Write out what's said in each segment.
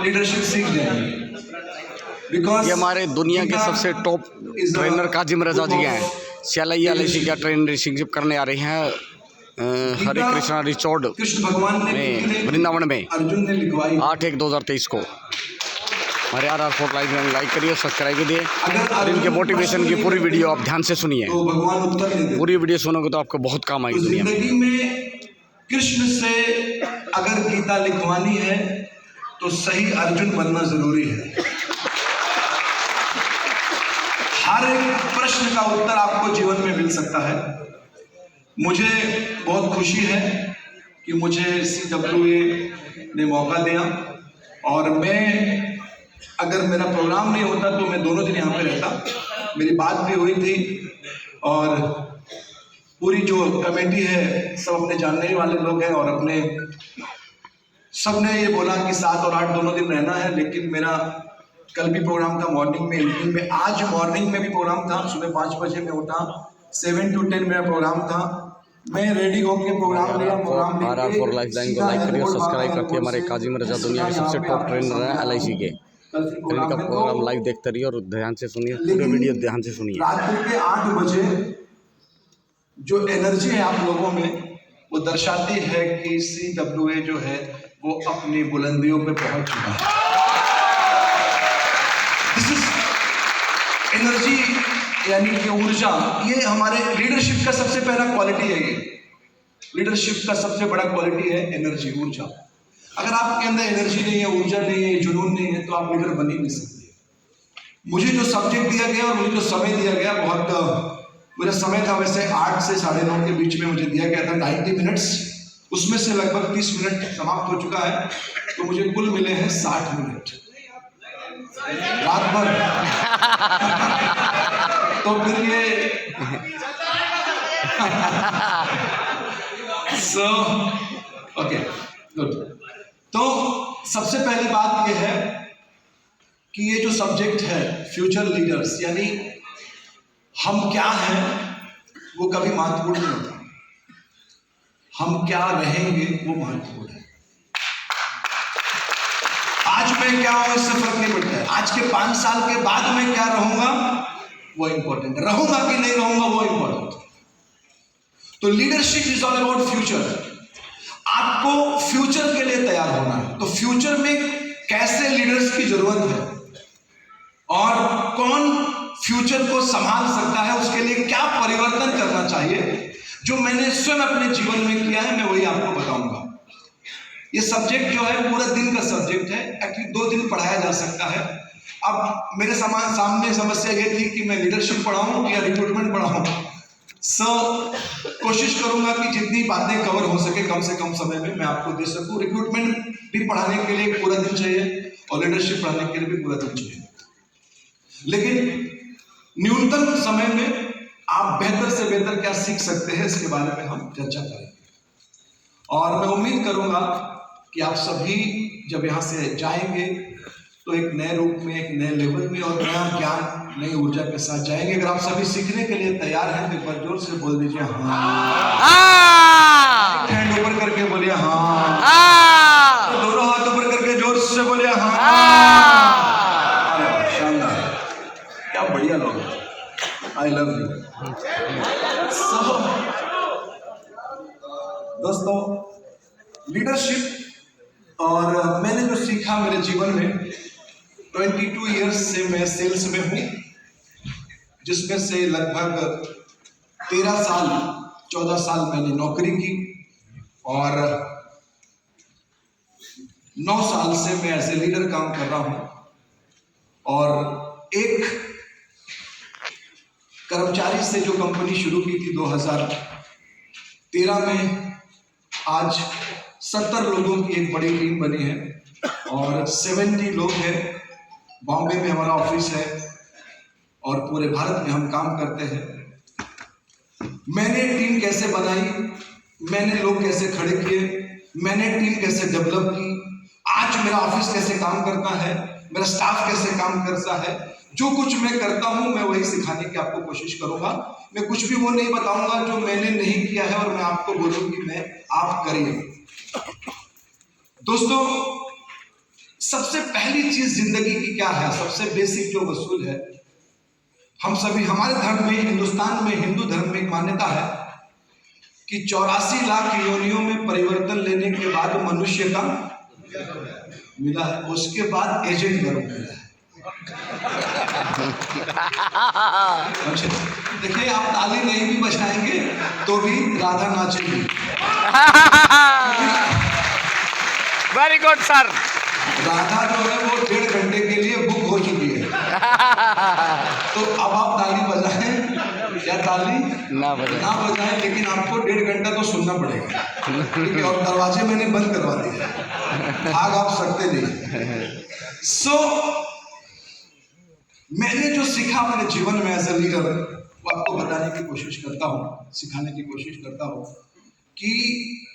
Leadership सीख जाएंगे। ये हमारे दुनिया के सबसे टॉप ट्रेनर काजिम रजा जी हैं। CLI LIC का ट्रेनरशिप करने आ रहे हैं हरे कृष्णा रिसोर्ट कृष्ण भगवान में वृंदावन में अर्जुन ने लिखवाई 8/1/2023 को। हमारे RR4 लाइक करिए, सब्सक्राइब कीजिए और इनके मोटिवेशन की पूरी वीडियो आप ध्यान से सुनिए। तो भगवान उत्तर देते। पूरी वीडियो सुनोगे तो आपको बहुत काम आएगी दुनिया में। जिंदगी में कृष्ण से अगर गीता लिखवानी है तो सही अर्जुन बनना जरूरी है। हर एक प्रश्न का उत्तर आपको जीवन में मिल सकता है। मुझे बहुत खुशी है कि मुझे CWA ने मौका दिया और मैं अगर मेरा प्रोग्राम नहीं होता तो मैं दोनों दिन यहाँ पे रहता। मेरी बात भी हुई थी और पूरी जो कमेटी है सब अपने जानने वाले लोग हैं और अपने सब ने ये बोला कि 7 और 8 दोनों दिन रहना है। लेकिन मेरा कल भी प्रोग्राम था मॉर्निंग में, इवनिंग में, आज मॉर्निंग में भी प्रोग्राम था। सुबह 5 बजे मैं उठा, 7 to 10 मेरा प्रोग्राम था। मैं रेडी होकर प्रोग्राम लिया। RR4 लाइक करिए, सब्सक्राइब करके हमारे काजिम रजा दुनिया के सबसे टॉप ट्रेनर हैं LIC के। इनका प्रोग्राम लाइव देखते रहिए और ध्यान से सुनिए, पूरे वीडियो ध्यान से सुनिए। रात्रि के 8 बजे जो एनर्जी है आप लोगों में वो दर्शाती है कि CWA जो है वो अपनी बुलंदियों पे पहुंच चुका है। दिस इज एनर्जी यानी कि ऊर्जा। ये हमारे लीडरशिप का सबसे पहला क्वालिटी है। ये लीडरशिप का सबसे बड़ा क्वालिटी है एनर्जी, ऊर्जा। अगर आपके अंदर एनर्जी नहीं है, ऊर्जा नहीं है, जुनून नहीं है तो आप लीडर बन ही नहीं सकते। मुझे जो सब्जेक्ट दिया गया और मुझे जो समय दिया गया, बहुत मेरा समय था वैसे 8 से 9:30 के बीच में मुझे दिया गया था 90 मिनट्स। उसमें से लगभग 30 मिनट समाप्त हो चुका है तो मुझे कुल मिले हैं 60 मिनट रात भर। तो फिर ये ओके गुड। तो सबसे पहली बात यह है कि ये जो सब्जेक्ट है फ्यूचर लीडर्स, यानी हम क्या हैं वो कभी महत्वपूर्ण नहीं होता, हम क्या रहेंगे वो महत्वपूर्ण है। आज मैं क्या हूं इससे फर्क नहीं पड़ता है। आज के 5 साल के बाद मैं क्या रहूंगा वो इंपॉर्टेंट है। रहूंगा कि नहीं रहूंगा वो इंपॉर्टेंट। तो leadership is all about future. आपको फ्यूचर के लिए तैयार होना है। तो फ्यूचर में कैसे लीडर्स की जरूरत है और कौन फ्यूचर को संभाल सकता है, उसके लिए क्या परिवर्तन करना चाहिए, जो मैंने स्वयं अपने जीवन में किया है मैं वही आपको बताऊंगा। ये सब्जेक्ट जो है पूरा दिन का सब्जेक्ट है। एक्चुअली 2 दिन पढ़ाया जा सकता है। अब मेरे सामने समस्या ये थी कि मैं लीडरशिप पढ़ाऊं या रिक्रूटमेंट पढ़ाऊं। कोशिश करूंगा कि जितनी बातें कवर हो सके कम से कम समय में मैं आपको दे सकूं। रिक्रूटमेंट भी पढ़ाने के लिए पूरा दिन चाहिए और लीडरशिप पढ़ाने के लिए भी पूरा दिन चाहिए, लेकिन न्यूनतम समय में आप बेहतर से बेहतर क्या सीख सकते हैं इसके बारे में हम चर्चा करेंगे। और मैं उम्मीद करूंगा कि आप सभी जब यहाँ से जाएंगे तो एक नए रूप में, एक नए लेवल में और नया ज्ञान, नई ऊर्जा के साथ जाएंगे। अगर आप सभी सीखने के लिए तैयार हैं तो एक बार जोर से बोल दीजिए हाँ। हैंड ऊपर करके बोलिए हाँ। तो दोनों हाथ ऊपर करके जोर से बोलिए हाँ। शानदार, क्या बढ़िया लोग हैं। आई लव यू। दोस्तों, लीडरशिप और मैंने जो सीखा मेरे जीवन में 22 इयर्स से मैं सेल्स में हूं, जिसमें से लगभग 13 साल 14 साल मैंने नौकरी की और 9 साल से मैं एज ए लीडर काम कर रहा हूं। और एक कर्मचारी से जो कंपनी शुरू की थी 2013 में, आज 70 लोगों की एक बड़ी टीम बनी है और 70 लोग हैं। बॉम्बे में हमारा ऑफिस है और पूरे भारत में हम काम करते हैं। मैंने टीम कैसे बनाई, मैंने लोग कैसे खड़े किए, मैंने टीम कैसे डेवलप की, आज मेरा ऑफिस कैसे काम करता है, मेरा स्टाफ कैसे काम करता है, जो कुछ मैं करता हूं मैं वही सिखाने की आपको कोशिश करूंगा। मैं कुछ भी वो नहीं बताऊंगा जो मैंने नहीं किया है और मैं आपको बोलूं कि मैं आप करिए। दोस्तों, सबसे पहली चीज जिंदगी की क्या है, सबसे बेसिक जो वसूल है, हम सभी, हमारे धर्म में, हिंदुस्तान में, हिंदू धर्म में एक मान्यता है कि 84 लाख योनियों में परिवर्तन लेने के बाद मनुष्य का मिला है, उसके बाद एजेंट गर्भ मिला है। देखिए, आप ताली नहीं भी बजाएंगे तो भी राधा नाचेगी। Very good sir. राधा जो है वो 1.5 घंटे के लिए बुक हो चुकी है। तो अब आप ताली बजाएं या ताली ना बजाएं, लेकिन आपको 1.5 घंटा तो सुनना पड़ेगा, ठीक है? और दरवाजे मैंने बंद करवा दिए, भाग आप सकते नहीं। मैंने जो सीखा अपने जीवन में एज ए लीडर, वो आपको बताने की कोशिश करता हूँ, सिखाने की कोशिश करता हूँ कि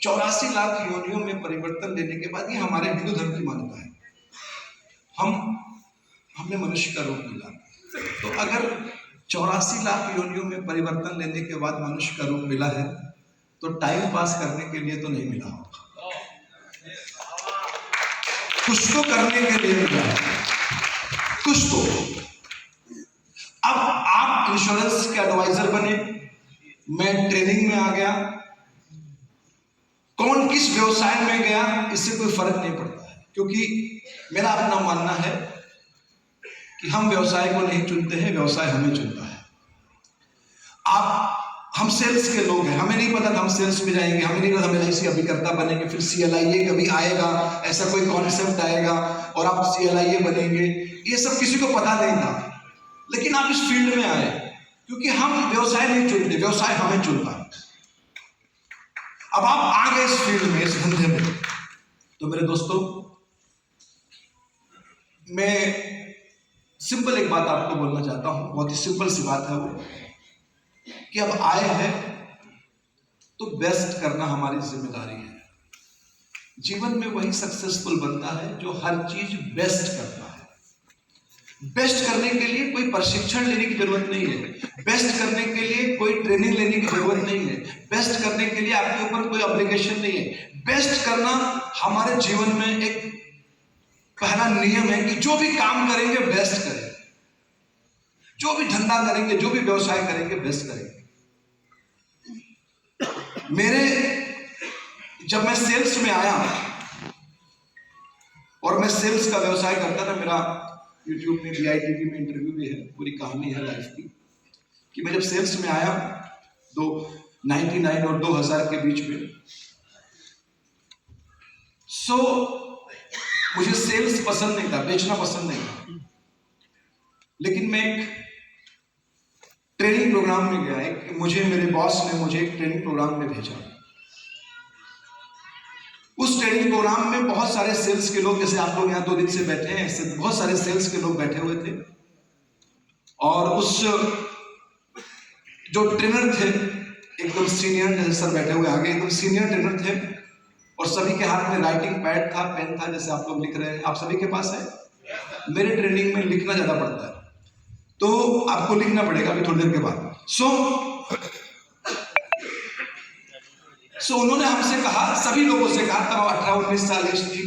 84 लाख योनियों में परिवर्तन लेने के बाद, ये हमारे हिंदू धर्म की मान्यता है, हमें मनुष्य का रूप मिला। तो अगर 84 लाख योनियों में परिवर्तन लेने के बाद मनुष्य का रूप मिला है, तो टाइम पास करने के लिए तो नहीं मिला होगा, कुछ तो करने के लिए मिला है, कुछ तो। अब आप इंश्योरेंस के एडवाइजर बने, मैं ट्रेनिंग में आ गया, कौन किस व्यवसाय में गया, इससे कोई फर्क नहीं पड़ता है, क्योंकि मेरा अपना मानना है कि हम व्यवसाय को नहीं चुनते हैं, व्यवसाय हमें चुनता है। हम सेल्स के लोग हैं, हमें नहीं पता था हम सेल्स में जाएंगे, हमें नहीं पता हम LIC अभिकर्ता बनेंगे, फिर CLIA कभी आएगा, ऐसा कोई कॉन्सेप्ट आएगा और आप CLIA बनेंगे, ये सब किसी को पता नहीं था। लेकिन आप इस फील्ड में आए, क्योंकि हम व्यवसाय नहीं चुनते, व्यवसाय हमें चुनता है। अब आप आ गए इस फील्ड में, इस धंधे में, तो मेरे दोस्तों, मैं सिंपल एक बात आपको बोलना चाहता हूं, बहुत ही सिंपल सी बात है वो, कि अब आए हैं तो बेस्ट करना हमारी जिम्मेदारी है। जीवन में वही सक्सेसफुल बनता है जो हर चीज बेस्ट करता है। बेस्ट करने के लिए कोई प्रशिक्षण लेने की जरूरत नहीं है, बेस्ट करने के लिए कोई ट्रेनिंग लेने की जरूरत नहीं है, बेस्ट करने के लिए आपके ऊपर कोई ऑब्लिगेशन नहीं है। बेस्ट करना हमारे जीवन में एक पहला नियम है कि जो भी काम करेंगे बेस्ट करेंगे, जो भी धंधा करेंगे, जो भी व्यवसाय करेंगे बेस्ट करेंगे। जब मैं सेल्स में आया और मैं सेल्स का व्यवसाय करता था, मेरा YouTube में VITV में इंटरव्यू भी है, पूरी कहानी है लाइफ की, कि मैं जब सेल्स में आया 99 और 2000 के बीच में, मुझे सेल्स पसंद नहीं था, बेचना पसंद नहीं था। लेकिन मैं एक ट्रेनिंग प्रोग्राम में गया, मुझे मेरे बॉस ने मुझे एक ट्रेनिंग प्रोग्राम में भेजा। उस ट्रेनिंग प्रोग्राम में बहुत सारे सेल्स के लोग, जैसे आप लोग यहाँ 2 दिन से बैठे हैं, ऐसे बहुत सारे सेल्स के लोग बैठे हुए थे। और उस जो ट्रेनर थे, एकदम सीनियर, जैसे सर बैठे हुए आगे, एकदम सीनियर ट्रेनर थे, और सभी के हाथ में राइटिंग पैड था, पेन था, जैसे आप लोग लिख रहे हैं, आप सभी के पास है। मेरे ट्रेनिंग में लिखना ज्यादा पड़ता है, तो आपको लिखना पड़ेगा अभी थोड़ी देर के बाद। सो उन्होंने हमसे कहा, सभी लोगों से कहा, तब 18-19 साल एज थी,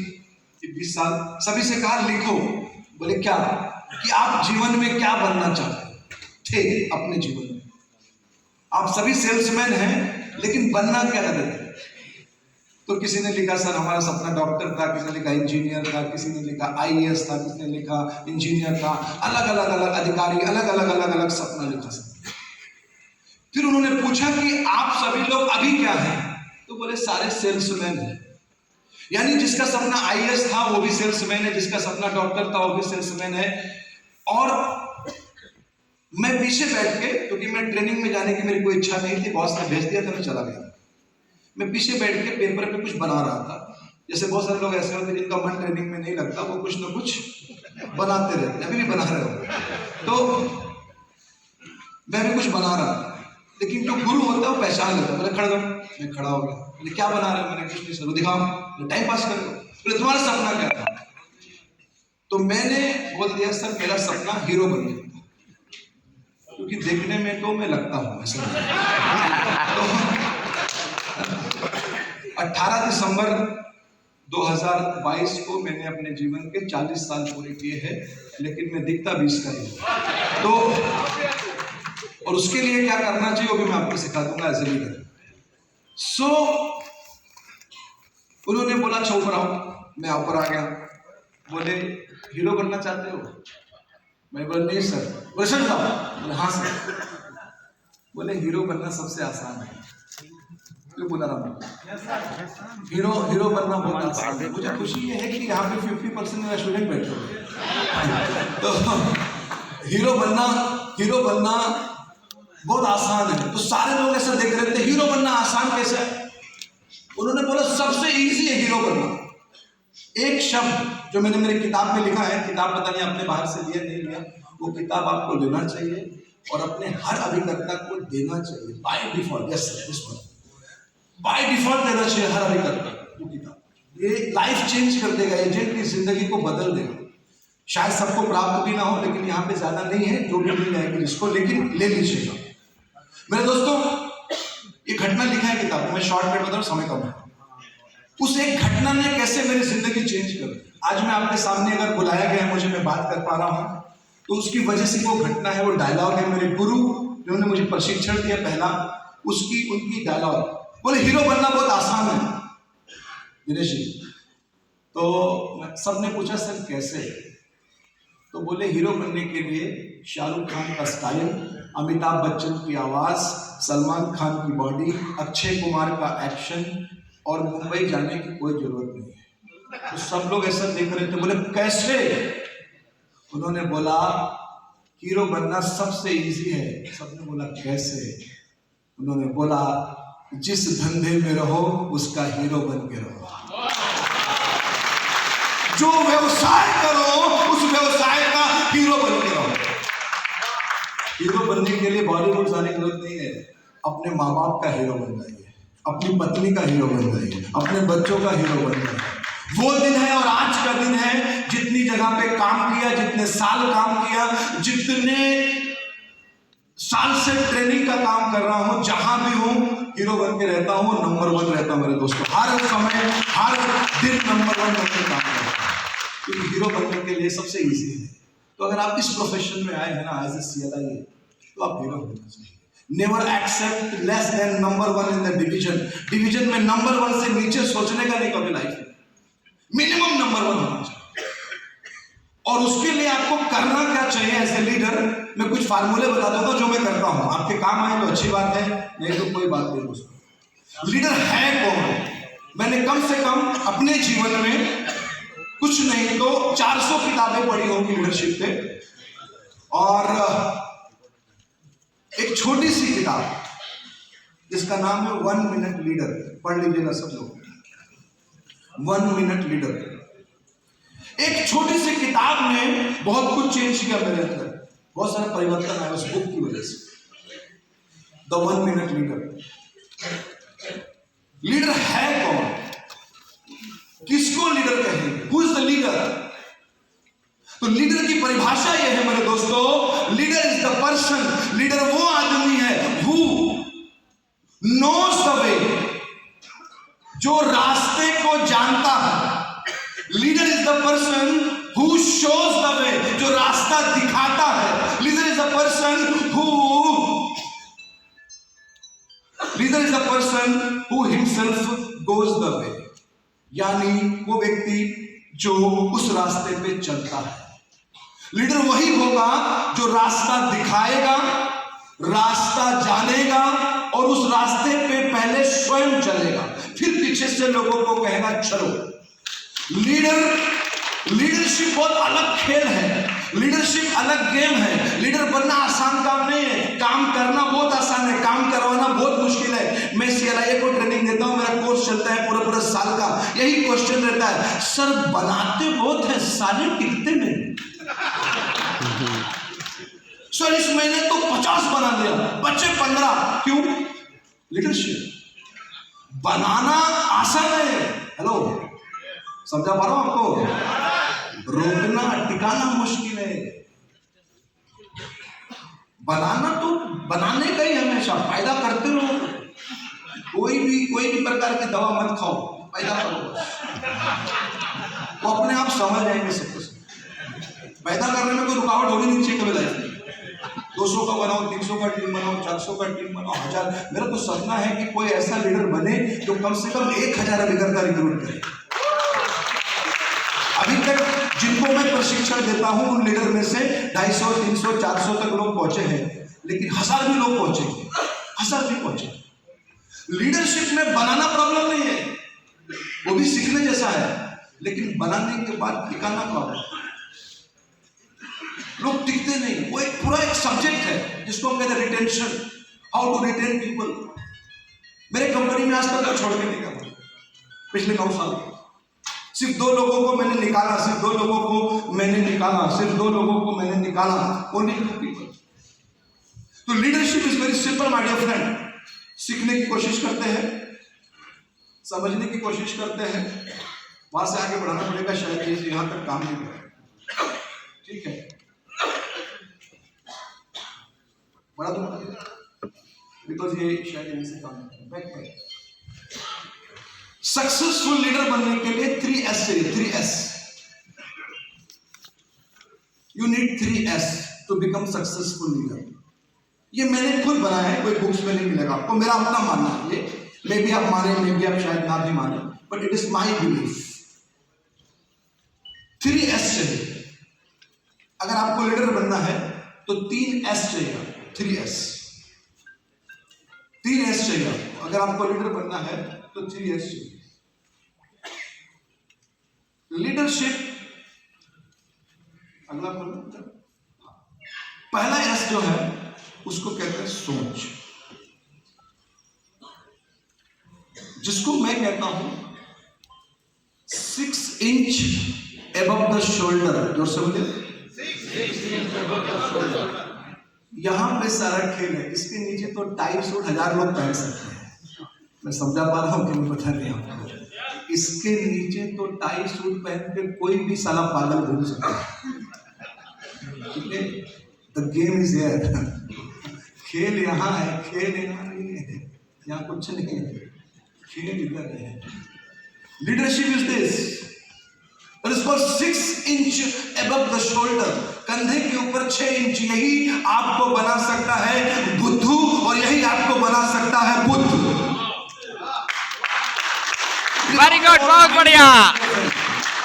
20 साल, सभी से कहा लिखो। बोले क्या? कि आप जीवन में क्या बनना चाहते थे अपने जीवन में। आप सभी सेल्समैन हैं, लेकिन बनना क्या चाहते थे? तो किसी ने लिखा सर हमारा सपना डॉक्टर था, किसी ने लिखा इंजीनियर था, किसी ने लिखा IAS था, किसी ने लिखा इंजीनियर था, अलग अलग अधिकारी, अलग अलग सपना लिखा सर। फिर उन्होंने पूछा कि आप सभी लोग अभी क्या हैं? तो बोले सारे सेल्समैन हैं। यानी जिसका सपना IAS था वो भी सेल्समैन है, जिसका सपना डॉक्टर था वो भी सेल्समैन है। और मैं पीछे बैठ के, क्योंकि मैं ट्रेनिंग में जाने की मेरी कोई इच्छा नहीं थी, बॉस ने भेज दिया था, मैं चला गया। मैं पीछे बैठ के पेपर पे कुछ बना रहा था। जैसे बहुत सारे लोग ऐसे होते हैं जिनका मन ट्रेनिंग में नहीं लगता, वो कुछ ना कुछ बनाते रहते, अभी भी बना रहे हो। तो मैं भी कुछ बना रहा था, लेकिन जो गुरु होता है वो पहचान लेता है। बोले खड़ा कर, मैं खड़ा हो गया। बोले क्या बना रहे हो? मैंने कुछ नहीं सर। दिखाओ, टाइम पास करो। बोले तुम्हारा सपना क्या था? तो मैंने बोल दिया सर मेरा सपना हीरो बनने का, क्योंकि देखने में तो मैं लगता हूँ ऐसा। तो 18 दिसंबर 2022 को मैंने अपने जीवन के 40 साल पूरे किए हैं, लेकिन मैं दिखता 20 का ही हूं। तो और उसके लिए क्या करना चाहिए वो भी मैं आपको सिखा दूंगा एज ए लीडर। सो उन्होंने बोला अच्छा ऊपर आओ, मैं ऊपर आ गया। बोले हीरो बनना चाहते हो? मैं बोला नहीं सर। बोले सर साहब? बोले हाँ सर। बोले हीरो बनना सबसे आसान है। क्यों बोला रहा? हीरो बनना बहुत आसान है। मुझे खुशी ये है कि यहाँ पे 50% मेरा स्टूडेंट बैठे हुए। तो हीरो बनना बहुत आसान है। तो सारे लोग ऐसा देख रहे थे हीरो बनना आसान कैसे है? उन्होंने बोला सबसे इजी है हीरो बनना। एक शब्द जो मैंने मेरी किताब में लिखा है, किताब पता नहीं आपने बाहर से लिया नहीं लिया, वो किताब आपको लेना चाहिए और अपने हर अभिकर्ता को देना चाहिए by default. Yes sir, by default देना चाहिए हर अभिकर्ता को किताब। ये लाइफ चेंज कर देगा, एजेंट की जिंदगी को बदल देगा। शायद सबको प्राप्त भी ना हो, लेकिन यहाँ पे ज्यादा नहीं है, जो भी मिल जाएगी जिसको, लेकिन ले लीजिएगा। मेरे दोस्तों ये घटना लिखा है किताब में, मैं शॉर्टकट बता रहा हूं, समय कम है। उस एक घटना ने कैसे मेरी जिंदगी चेंज कर दी। आज मैं आपके सामने अगर बुलाया गया है मुझे, मैं बात कर पा रहा हूं, तो उसकी वजह से वो घटना है, वो डायलॉग है। मेरे गुरु जिन्होंने मुझे प्रशिक्षण दिया पहला, उनकी डायलॉग। बोले हीरो बनना बहुत आसान है दिनेश जी। तो सबने पूछा सर कैसे? तो बोले हीरो बनने के लिए शाहरुख खान का स्टाइल, अमिताभ बच्चन की आवाज, सलमान खान की बॉडी, अक्षय कुमार का एक्शन और मुंबई जाने की कोई जरूरत नहीं है। तो सब लोग ऐसा देख रहे थे। बोले कैसे? उन्होंने बोला हीरो बनना सबसे इजी है। सबने बोला कैसे? उन्होंने बोला जिस धंधे में रहो उसका हीरो बन के रहो। जो व्यवसाय करो उस व्यवसाय का हीरो बन के रहो। हीरो बनने के लिए बॉलीवुड जाने की जरूरत नहीं है। अपने माँ बाप का हीरो बन जाइए, अपनी पत्नी का हीरो बन जाइए, अपने बच्चों का हीरो बन जाइए। वो दिन है और आज का दिन है, जितनी जगह पे काम किया, जितने साल काम किया, जितने साल से ट्रेनिंग का काम कर रहा हूं, जहां भी हूं हीरो बन के रहता हूं, नंबर 1 रहता हूं मेरे दोस्तों। हर समय हर दिन नंबर 1 बनकर काम करता हूं, क्योंकि हीरो बनने के लिए सबसे इजी है। तो अगर आप इस प्रोफेशन में आए हैं ना एज ए CLI, तो आप हीरो होना चाहिए। Never accept less than number 1 in the division में नंबर 1 से नीचे सोचने का नहीं कभी लाइफ में। मिनिमम नंबर 1 होना चाहिए। और उसके लिए आपको करना क्या चाहिए एज ए लीडर? मैं कुछ फार्मूले बता देता हूं जो मैं करता हूं। आपके काम आए तो अच्छी बात है, नहीं तो कोई बात नहीं दोस्तों। लीडर है कौन? मैंने कम से कम अपने जीवन में कुछ नहीं तो 400 किताबें पढ़ी होंगी लीडरशिप पे, और एक छोटी सी किताब जिसका नाम है 1 मिनट लीडर, पढ़ लीजिएगा सब लोग। 1 मिनट लीडर, एक छोटी सी किताब ने बहुत कुछ चेंज किया मेरे अंदर, बहुत सारा परिवर्तन आया उस बुक की वजह से। The 1 minute leader. लीडर है कौन? किसको लीडर कहेंगे? Who is the leader? तो लीडर की परिभाषा यह है मेरे दोस्तों, leader is the person, leader वो आदमी है हु नोस द वे, जो रास्ते को जानता है। Leader is the person who shows the way, जो रास्ता दिखाता है। Leader is the person who himself goes the way, यानी वो व्यक्ति जो उस रास्ते पे चलता है। लीडर वही होगा जो रास्ता दिखाएगा, रास्ता जानेगा और उस रास्ते पे पहले स्वयं चलेगा, फिर पीछे से लोगों को कहेगा चलो। लीडरशिप बहुत अलग खेल है, लीडरशिप अलग गेम है। लीडर बनना आसान काम नहीं है, काम करना बहुत आसान है, काम करवाना बहुत मुश्किल है। मैं CLI को ट्रेनिंग देता हूं, मेरा कोर्स चलता है पूरा साल का। यही क्वेश्चन रहता है, सर बनाते बहुत है, साले टिकते नहीं। सर इस महीने तो 50 बना दिया, बच्चे 15, क्यों? लीडरशिप बनाना आसान है। हेलो, समझा पा रहा हूं आपको? रोकना टिकाना मुश्किल है। बनाना तो बनाने का ही हमेशा फायदा करते रहो। कोई भी प्रकार की दवा मत खाओ, पैदा करो, वो अपने आप समझ जाएंगे सब कुछ। पैदा करने में कोई रुकावट होनी नहीं चाहिए कभी लाइफ में। 200 का बनाओ, 300 का टीम बनाओ, 400 का टीम बनाओ, 1000। मेरा तो सपना है कि कोई ऐसा लीडर बने जो कम से कम 1000 बिगर का रिक्रूट करे। अभी तक जिनको मैं प्रशिक्षण देता हूं उन लीडर में से 250, 300, 400 तक लोग पहुंचे हैं, लेकिन 1000 भी लोग पहुंचेंगे, 1000 भी पहुंचे। लीडरशिप में बनाना प्रॉब्लम नहीं है, वो भी सीखने जैसा है, लेकिन बनाने के बाद टिकाना प्रॉब्लम। लोग टिकते नहीं। वो एक पूरा एक सब्जेक्ट है जिसको हम कहते हैं retention, how to retain people. मेरे कंपनी में आज तक कोई छोड़ के नहीं गया पिछले 9 साल। सिर्फ 2 लोगों को मैंने निकाला, सिर्फ 2 लोगों को मैंने निकाला, सिर्फ 2 लोगों को मैंने निकाला, ओनली 2 पीपल। तो leadership is very simple my dear friend. सीखने की कोशिश करते हैं, समझने की कोशिश करते हैं, वहां से आगे बढ़ाना पड़ेगा। शायद ये यहां तक काम नहीं करेगा, ठीक है? बड़ा तो बिकॉज ये शायद यहीं से काम नहीं करेगा। सक्सेसफुल लीडर बनने के लिए 3S चाहिए, 3S। You need 3S to become successful leader. ये मैंने खुद बनाया है, कोई बुक्स में नहीं मिलेगा आपको, मेरा अपना मानना है ये। मे भी आप माने, मे भी आप शायद ना भी माने, but it is my belief. 3S चाहिए। अगर आपको लीडर बनना है तो 3S चाहिए, 3S चाहिए। अगर आपको लीडर बनना है तो 3S चाहिए। लीडरशिप, अगला पहला S जो है उसको कहते हैं सोच, जिसको मैं कहता हूं 6 इंच एबव द शोल्डर। जोर से बोलिए, 6 इंच एबव द शोल्डर। यहां पे सारा खेल है। इसके नीचे तो टाई सूट 1000 लोग पहन सकते हैं। मैं समझा पा रहा हूं कि नहीं पता नहीं आपको। इसके नीचे तो टाई सूट पहन के कोई भी साला पागल घूम सकता है, ठीक है? The game is here. खेल यहाँ है, खेल यहाँ नहीं है, यहाँ कुछ नहीं है, खेल इधर है। Leadership is this, it is for 6 inch above the shoulder. कंधे के ऊपर 6 इंच। यही आपको बना सकता है बुद्धू, और यही आपको बना सकता है बुद्ध। वेरी गुड, बहुत बढ़िया।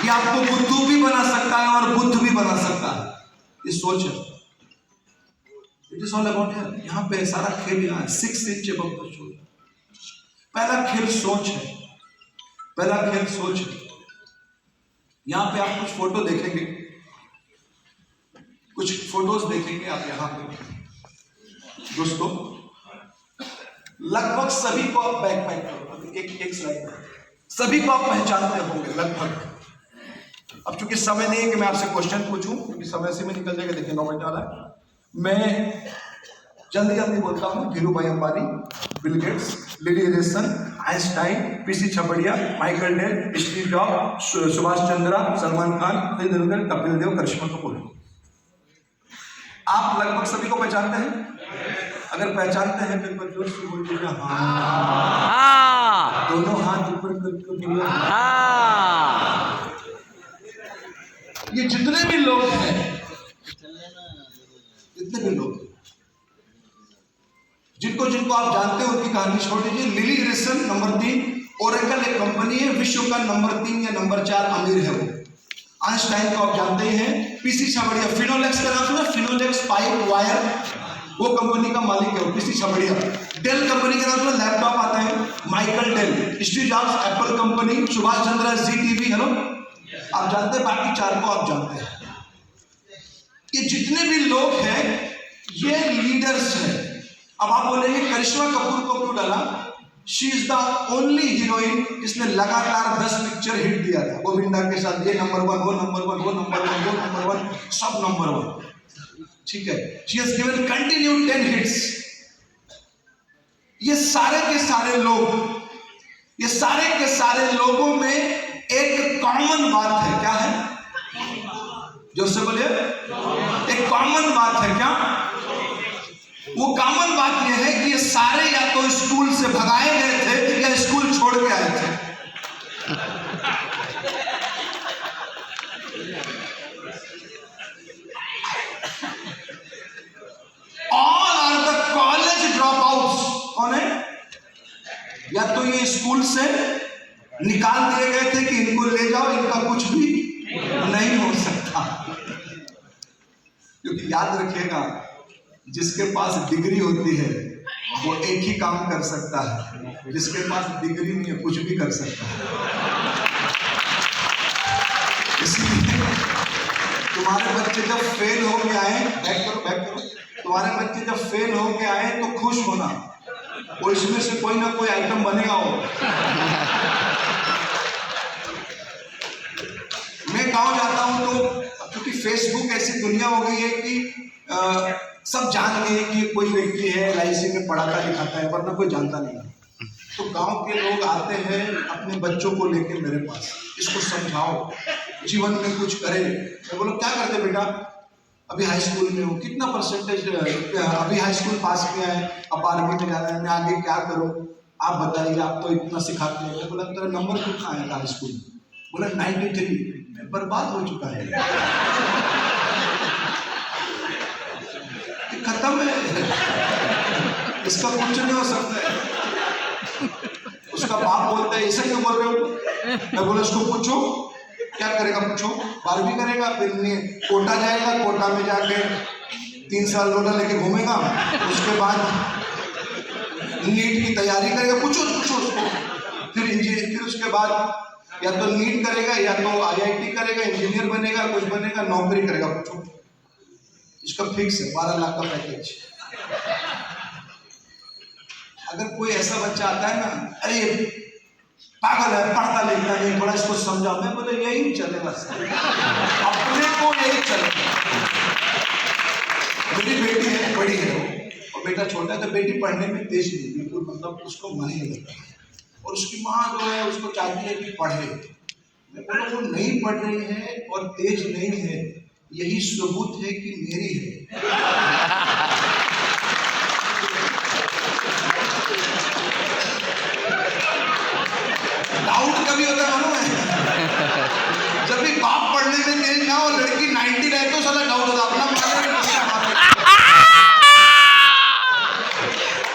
ये आपको बुद्धू भी बना सकता है और बुद्ध भी बना सकता है। ये सोच है। It is all about here. यहाँ पे सारा खेल यहाँ है, 6 इंच अबव द शोल्डर। पहला खेल सोच है, पहला खेल सोच है। यहाँ पे आप कुछ फोटो देखेंगे, कुछ फोटोज देखेंगे आप यहाँ पे दोस्तों। लगभग सभी को आप बैकपैक करो, एक स्लाइड में सभी को आप पहचानते होंगे लगभग। अब चूंकि समय नहीं है कि मैं आपसे क्वेश्चन पूछूं, क्योंकि समय से में निकल जाएगा। देखिए 9 मिनट वाला है। मैं जल्दी जल्दी बोलता हूँ। Dhirubhai Ambani, Bill Gates, Lily Edison, Einstein, PC Chhabria, Michael Dell, Steve Jobs, Subhash Chandra, Salman Khan, Tendulkar, Kapil Dev, Karisma Kapoor. आप लगभग सभी को पहचानते हैं? अगर पहचानते हैं फिर जोर से बोल दीजिए हाँ। दोनों हाथ ऊपर करके बोलो हाँ। ये जितने भी लोग हैं, जितने भी लोग जिनको जिनको आप जानते हो उनकी कहानी छोड़ दीजिए। लिली एडिसन नंबर 3, ओरेकल एक कंपनी है, विश्व का नंबर 3 या नंबर 4 अमीर है वो। आइंस्टाइन को आप जानते ही हैं। पीसी छबड़िया, फिनोलेक्स का नाम सुना? फिनोलेक्स पाइप वायर, वो कंपनी का मालिक है वो, पीसी छबड़िया। डेल कंपनी का नाम सुना? लैपटॉप आता है, Michael Dell. Steve Jobs Apple company, Subhash Chandra Zee TV. Hello, आप जानते हैं? बाकी 4 को आप जानते हैं। ये जितने भी लोग हैं ये लीडर्स हैं। अब आप बोलेंगे करिश्मा कपूर को क्यों डाला? She is the only heroine जिसने लगातार 10 पिक्चर हिट दिया था गोविंदा के साथ। ये नंबर 1, वो नंबर 1, वो नंबर 1, वो नंबर 1, सब नंबर 1, ठीक है? She has given continue 10 hits. ये सारे के सारे लोग, ये सारे के सारे लोगों में एक कॉमन बात है। क्या है? जोर से बोलिए। एक कॉमन बात है। क्या वो कॉमन बात यह है कि ये सारे या तो स्कूल से भगाए गए थे या स्कूल छोड़ के आए थे। निकाल दिए गए थे कि इनको ले जाओ, इनका कुछ भी नहीं हो सकता। क्योंकि याद रखिएगा, जिसके पास डिग्री होती है वो एक ही काम कर सकता है, जिसके पास डिग्री नहीं है कुछ भी कर सकता है। इसलिए तुम्हारे बच्चे जब फेल हो के आए, बैक करो, तुम्हारे बच्चे जब फेल हो के आए तो खुश होना, वो इसमें से कोई ना कोई आइटम बनेगा। हो मैं गांव जाता हूं तो क्योंकि फेसबुक ऐसी दुनिया हो गई है कि सब जान गए कि कोई व्यक्ति है LIC में पढ़ाता लिखाता है, वरना कोई जानता नहीं। तो गांव के लोग आते हैं अपने बच्चों को लेके मेरे पास, इसको समझाओ जीवन में कुछ करे। मैं बोलो क्या करते बेटा, अभी हाई स्कूल में हो, कितना परसेंटेज, अभी हाई स्कूल पास किया है, अब 12वीं में जाना है, मैं आगे क्या करूं आप बताइए, आप तो इतना सिखाते हैं। बोला तेरा नंबर कितना आया था हाई स्कूल में? बोला 93। मैं बर्बाद हो चुका है, खत्म है, इसका कुछ नहीं हो सकता है। उसका बाप बोलता है ऐसा क्यों बोल रहे हो? मैं बोला इसको पूछो क्या करेगा, पूछो। 12वीं करेगा, फिर कोटा जाएगा, कोटा में जाके 3 साल लोटा लेके घूमेगा, उसके बाद नीट की तैयारी करेगा, पूछो उसको। फिर उसके बाद या तो नीट करेगा या तो IIT करेगा, इंजीनियर बनेगा, कुछ बनेगा, नौकरी करेगा, पूछो। इसका फिक्स है 12 लाख का पैकेज। अगर कोई ऐसा बच्चा आता है ना, अरे पागल है, पढ़ता लिखता नहीं, थोड़ा इसको समझाओ, मैं बोले यही चलेगा, अपने को यही चलेगा। मेरी बेटी है, बड़ी है वो, और बेटा छोटा है, तो बेटी पढ़ने में तेज नहीं, बिल्कुल मतलब उसको मन ही नहीं लगता, और उसकी माँ जो है उसको चाहती है कि पढ़े। मैं बोला वो नहीं पढ़ रही है और तेज नहीं है, यही सबूत है कि मेरी है। डाउट कभी होता है मालूम है, जब भी बाप पढ़ने में तेज ना हो, लड़की 90 रहे तो साला डाउट होता अपना।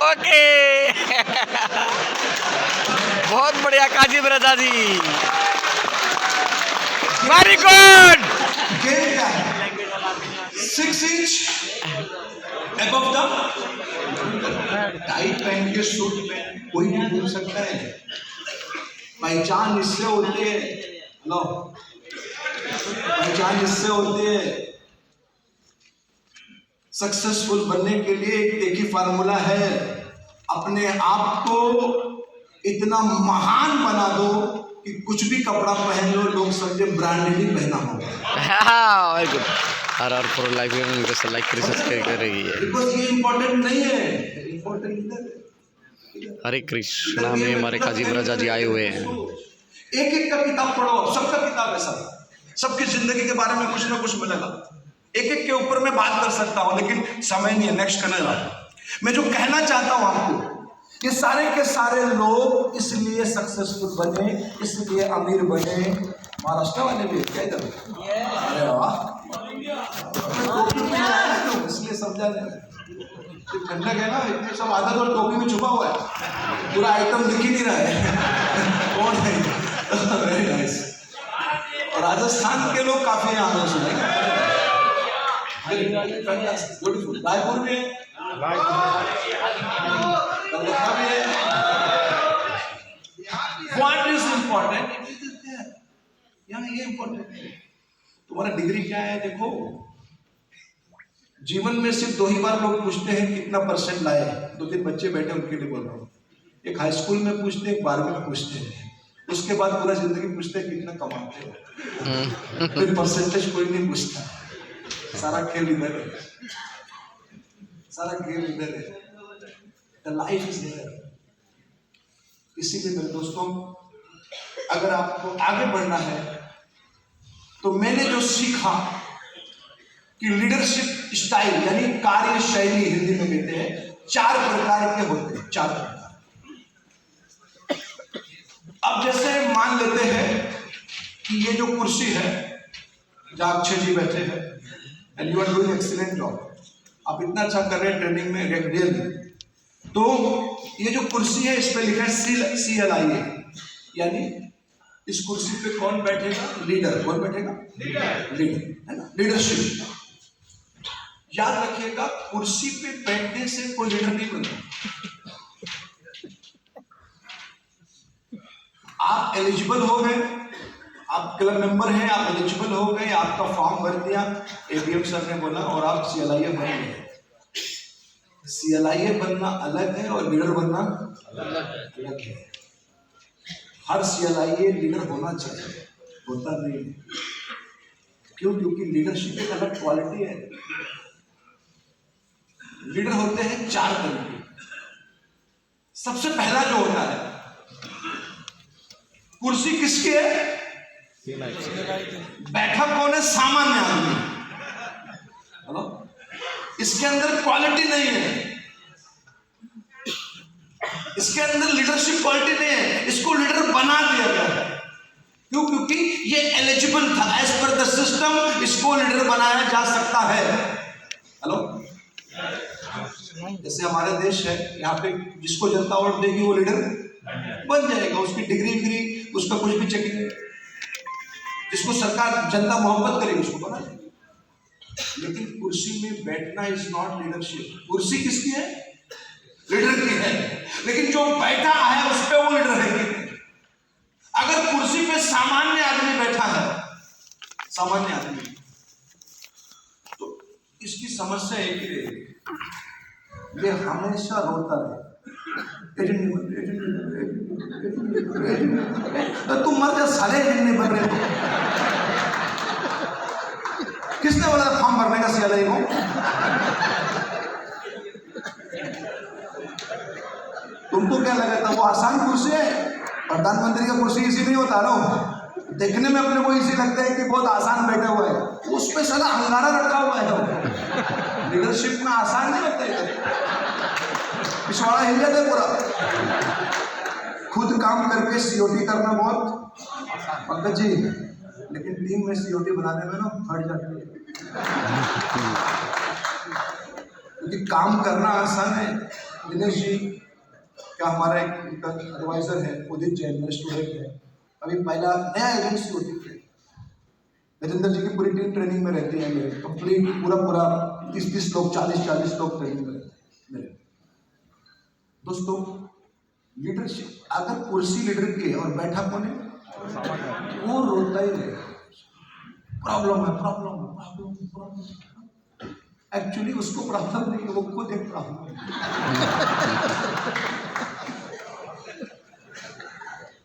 ओके बहुत बढ़िया काजिम रजा जी, वेरी गुड। गेम क्या है? 6 इंच अबव द टाइट पहन के सूट में कोई भी घूम सकता है। पहचान इससे होती है, हेलो, पहचान इससे होती है। सक्सेसफुल बनने के लिए एक ही फार्मूला है, अपने आप को इतना महान बना दो कि कुछ भी कपड़ा पहन लो लोग समझे ब्रांडेड ही पहना होगा। Very good. और प्रो लाइव में उनको से लाइक सब्सक्राइब करेगी है, बिकॉज़ ये इंपॉर्टेंट नहीं है, इंपॉर्टेंट इधर है। हरे कृष्णा में हमारे काजिम रजा जी आए हुए हैं। एक एक का किताब पढ़ो, सबका किताब है, सबकी जिंदगी के बारे में कुछ ना कुछ मिलेगा। एक एक के ऊपर मैं बात कर सकता हूं, लेकिन समय नहीं है, नेक्स्ट करने लगा। मैं जो कहना चाहता हूं आपको, ये सारे के सारे लोग इसलिए सक्सेसफुल बने, इसलिए अमीर बने। महाराष्ट्र वाले भी क्या इधर? अरे वाह, इसलिए समझा ठंडक है ना, इतने सब आदत और टोपी में छुपा हुआ है, पूरा आइटम दिख ही नहीं रहा है कौन है। Very nice. और राजस्थान के लोग काफी आनंद सुनेंगे, ब्यूटीफुल। रायपुर में कलकत्ता में है। व्हाट इज इंपॉर्टेंट, यहाँ ये इंपॉर्टेंट है। तुम्हारा डिग्री क्या है देखो। जीवन में सिर्फ 2 ही बार लोग पूछते हैं कितना परसेंट लाए। 2-3 बच्चे बैठे उनके लिए बोल रहा हूँ। एक हाई स्कूल में पूछते हैं, एक 12वीं में पूछते हैं, उसके बाद पूरा जिंदगी पूछते हैं कितना कमाते हो। फिर परसेंटेज कोई नहीं पूछता, सारा खेल इधर है, सारा खेल इधर है। The life is there. इसीलिए मेरे दोस्तों, अगर आपको आगे बढ़ना है तो मैंने जो सीखा कि लीडरशिप स्टाइल यानी कार्य शैली हिंदी में कहते हैं, 4 प्रकार के होते हैं, 4 प्रकार। अब जैसे मान लेते हैं कि ये जो कुर्सी है जहां अक्षय जी बैठे हैं, and you are doing excellent job, आप इतना अच्छा कर रहे हैं ट्रेनिंग में, रियली। तो ये जो कुर्सी है इस पे लिखा है CLIA यानी इस कुर्सी पे कौन बैठेगा? लीडर। कौन बैठेगा? लीडर, है ना, लीडरशिप। याद रखिएगा, कुर्सी पे बैठने से कोई लीडर नहीं बनता। आप एलिजिबल हो गए, आप क्लब मेंबर हैं, आप एलिजिबल हो गए, आपका फॉर्म भर दिया, एडीएम सर ने बोला, और आप सीएलआईए बन गए। सीएलआईए बनना अलग है और लीडर बनना अलग है। हर सीएलआईए लीडर होना चाहिए, होता नहीं है। क्यों? क्योंकि लीडरशिप एक अलग क्वालिटी है। लीडर होते हैं 4 तरीके। सबसे पहला जो होता है, कुर्सी किसकी है? बैठा कौन है? सामान्य आदमी। हेलो, इसके अंदर क्वालिटी नहीं है, इसके अंदर लीडरशिप क्वालिटी नहीं है, इसको लीडर बना दिया गया है। क्यों? क्योंकि ये एलिजिबल था, एज पर द सिस्टम इसको लीडर बनाया जा सकता है। हेलो, जैसे हमारे देश है, यहाँ पे जिसको जनता वोट देगी वो लीडर बन जाएगा, उसकी डिग्री उसका कुछ भी चेक नहीं, जिसको सरकार जनता मोहब्बत करेगी उसको बना देगी। लेकिन कुर्सी में बैठना इज नॉट लीडरशिप। कुर्सी किसकी है? लीडर की है, लेकिन जो बैठा है उस पे वो लीडर है। अगर कुर्सी पे सामान्य आदमी बैठा है, सामान्य आदमी, तो इसकी समस्या एक ही रहेगी, ये हमेशा रोता रहे, तो तुम मर जा साले, एजेंट नहीं बन रहे हो। किसने बोला फॉर्म भरने का सीएलआई को? तुमको क्या लगा था वो आसान कुर्सी है? प्रधानमंत्री का कुर्सी इजी नहीं होता ना, देखने में अपने को इजी लगता है कि बहुत आसान बैठा हुआ है, उस पे साला अंगारा रखा हुआ है। लीडरशिप में आसान नहीं लगता है, पिछवाड़ा हिल जाता है पूरा। खुद काम करके सीओटी करना बहुत पंकज जी, लेकिन टीम में सीओटी बनाने में ना फट जाते हैं, क्योंकि काम करना आसान है। दिनेश जी, क्या हमारा एक एडवाइजर है उदित जैन, मेरे स्टूडेंट है, अभी पहला नया एजेंट सीओटी है। राजेंद्र जी की पूरी टीम ट्रेनिंग में रहती है, मेरे कंप्लीट पूरा 30 लोग 40 लोग ट्रेनिंग में रहते हैं मेरे। दोस्तों, लीडरशिप, अगर कुर्सी लीडर की है और बैठा कौन है? वो रोता ही रहेगा, प्रॉब्लम है। एक्चुअली उसको प्रॉब्लम नहीं है, वो खुद एक प्रॉब्लम है।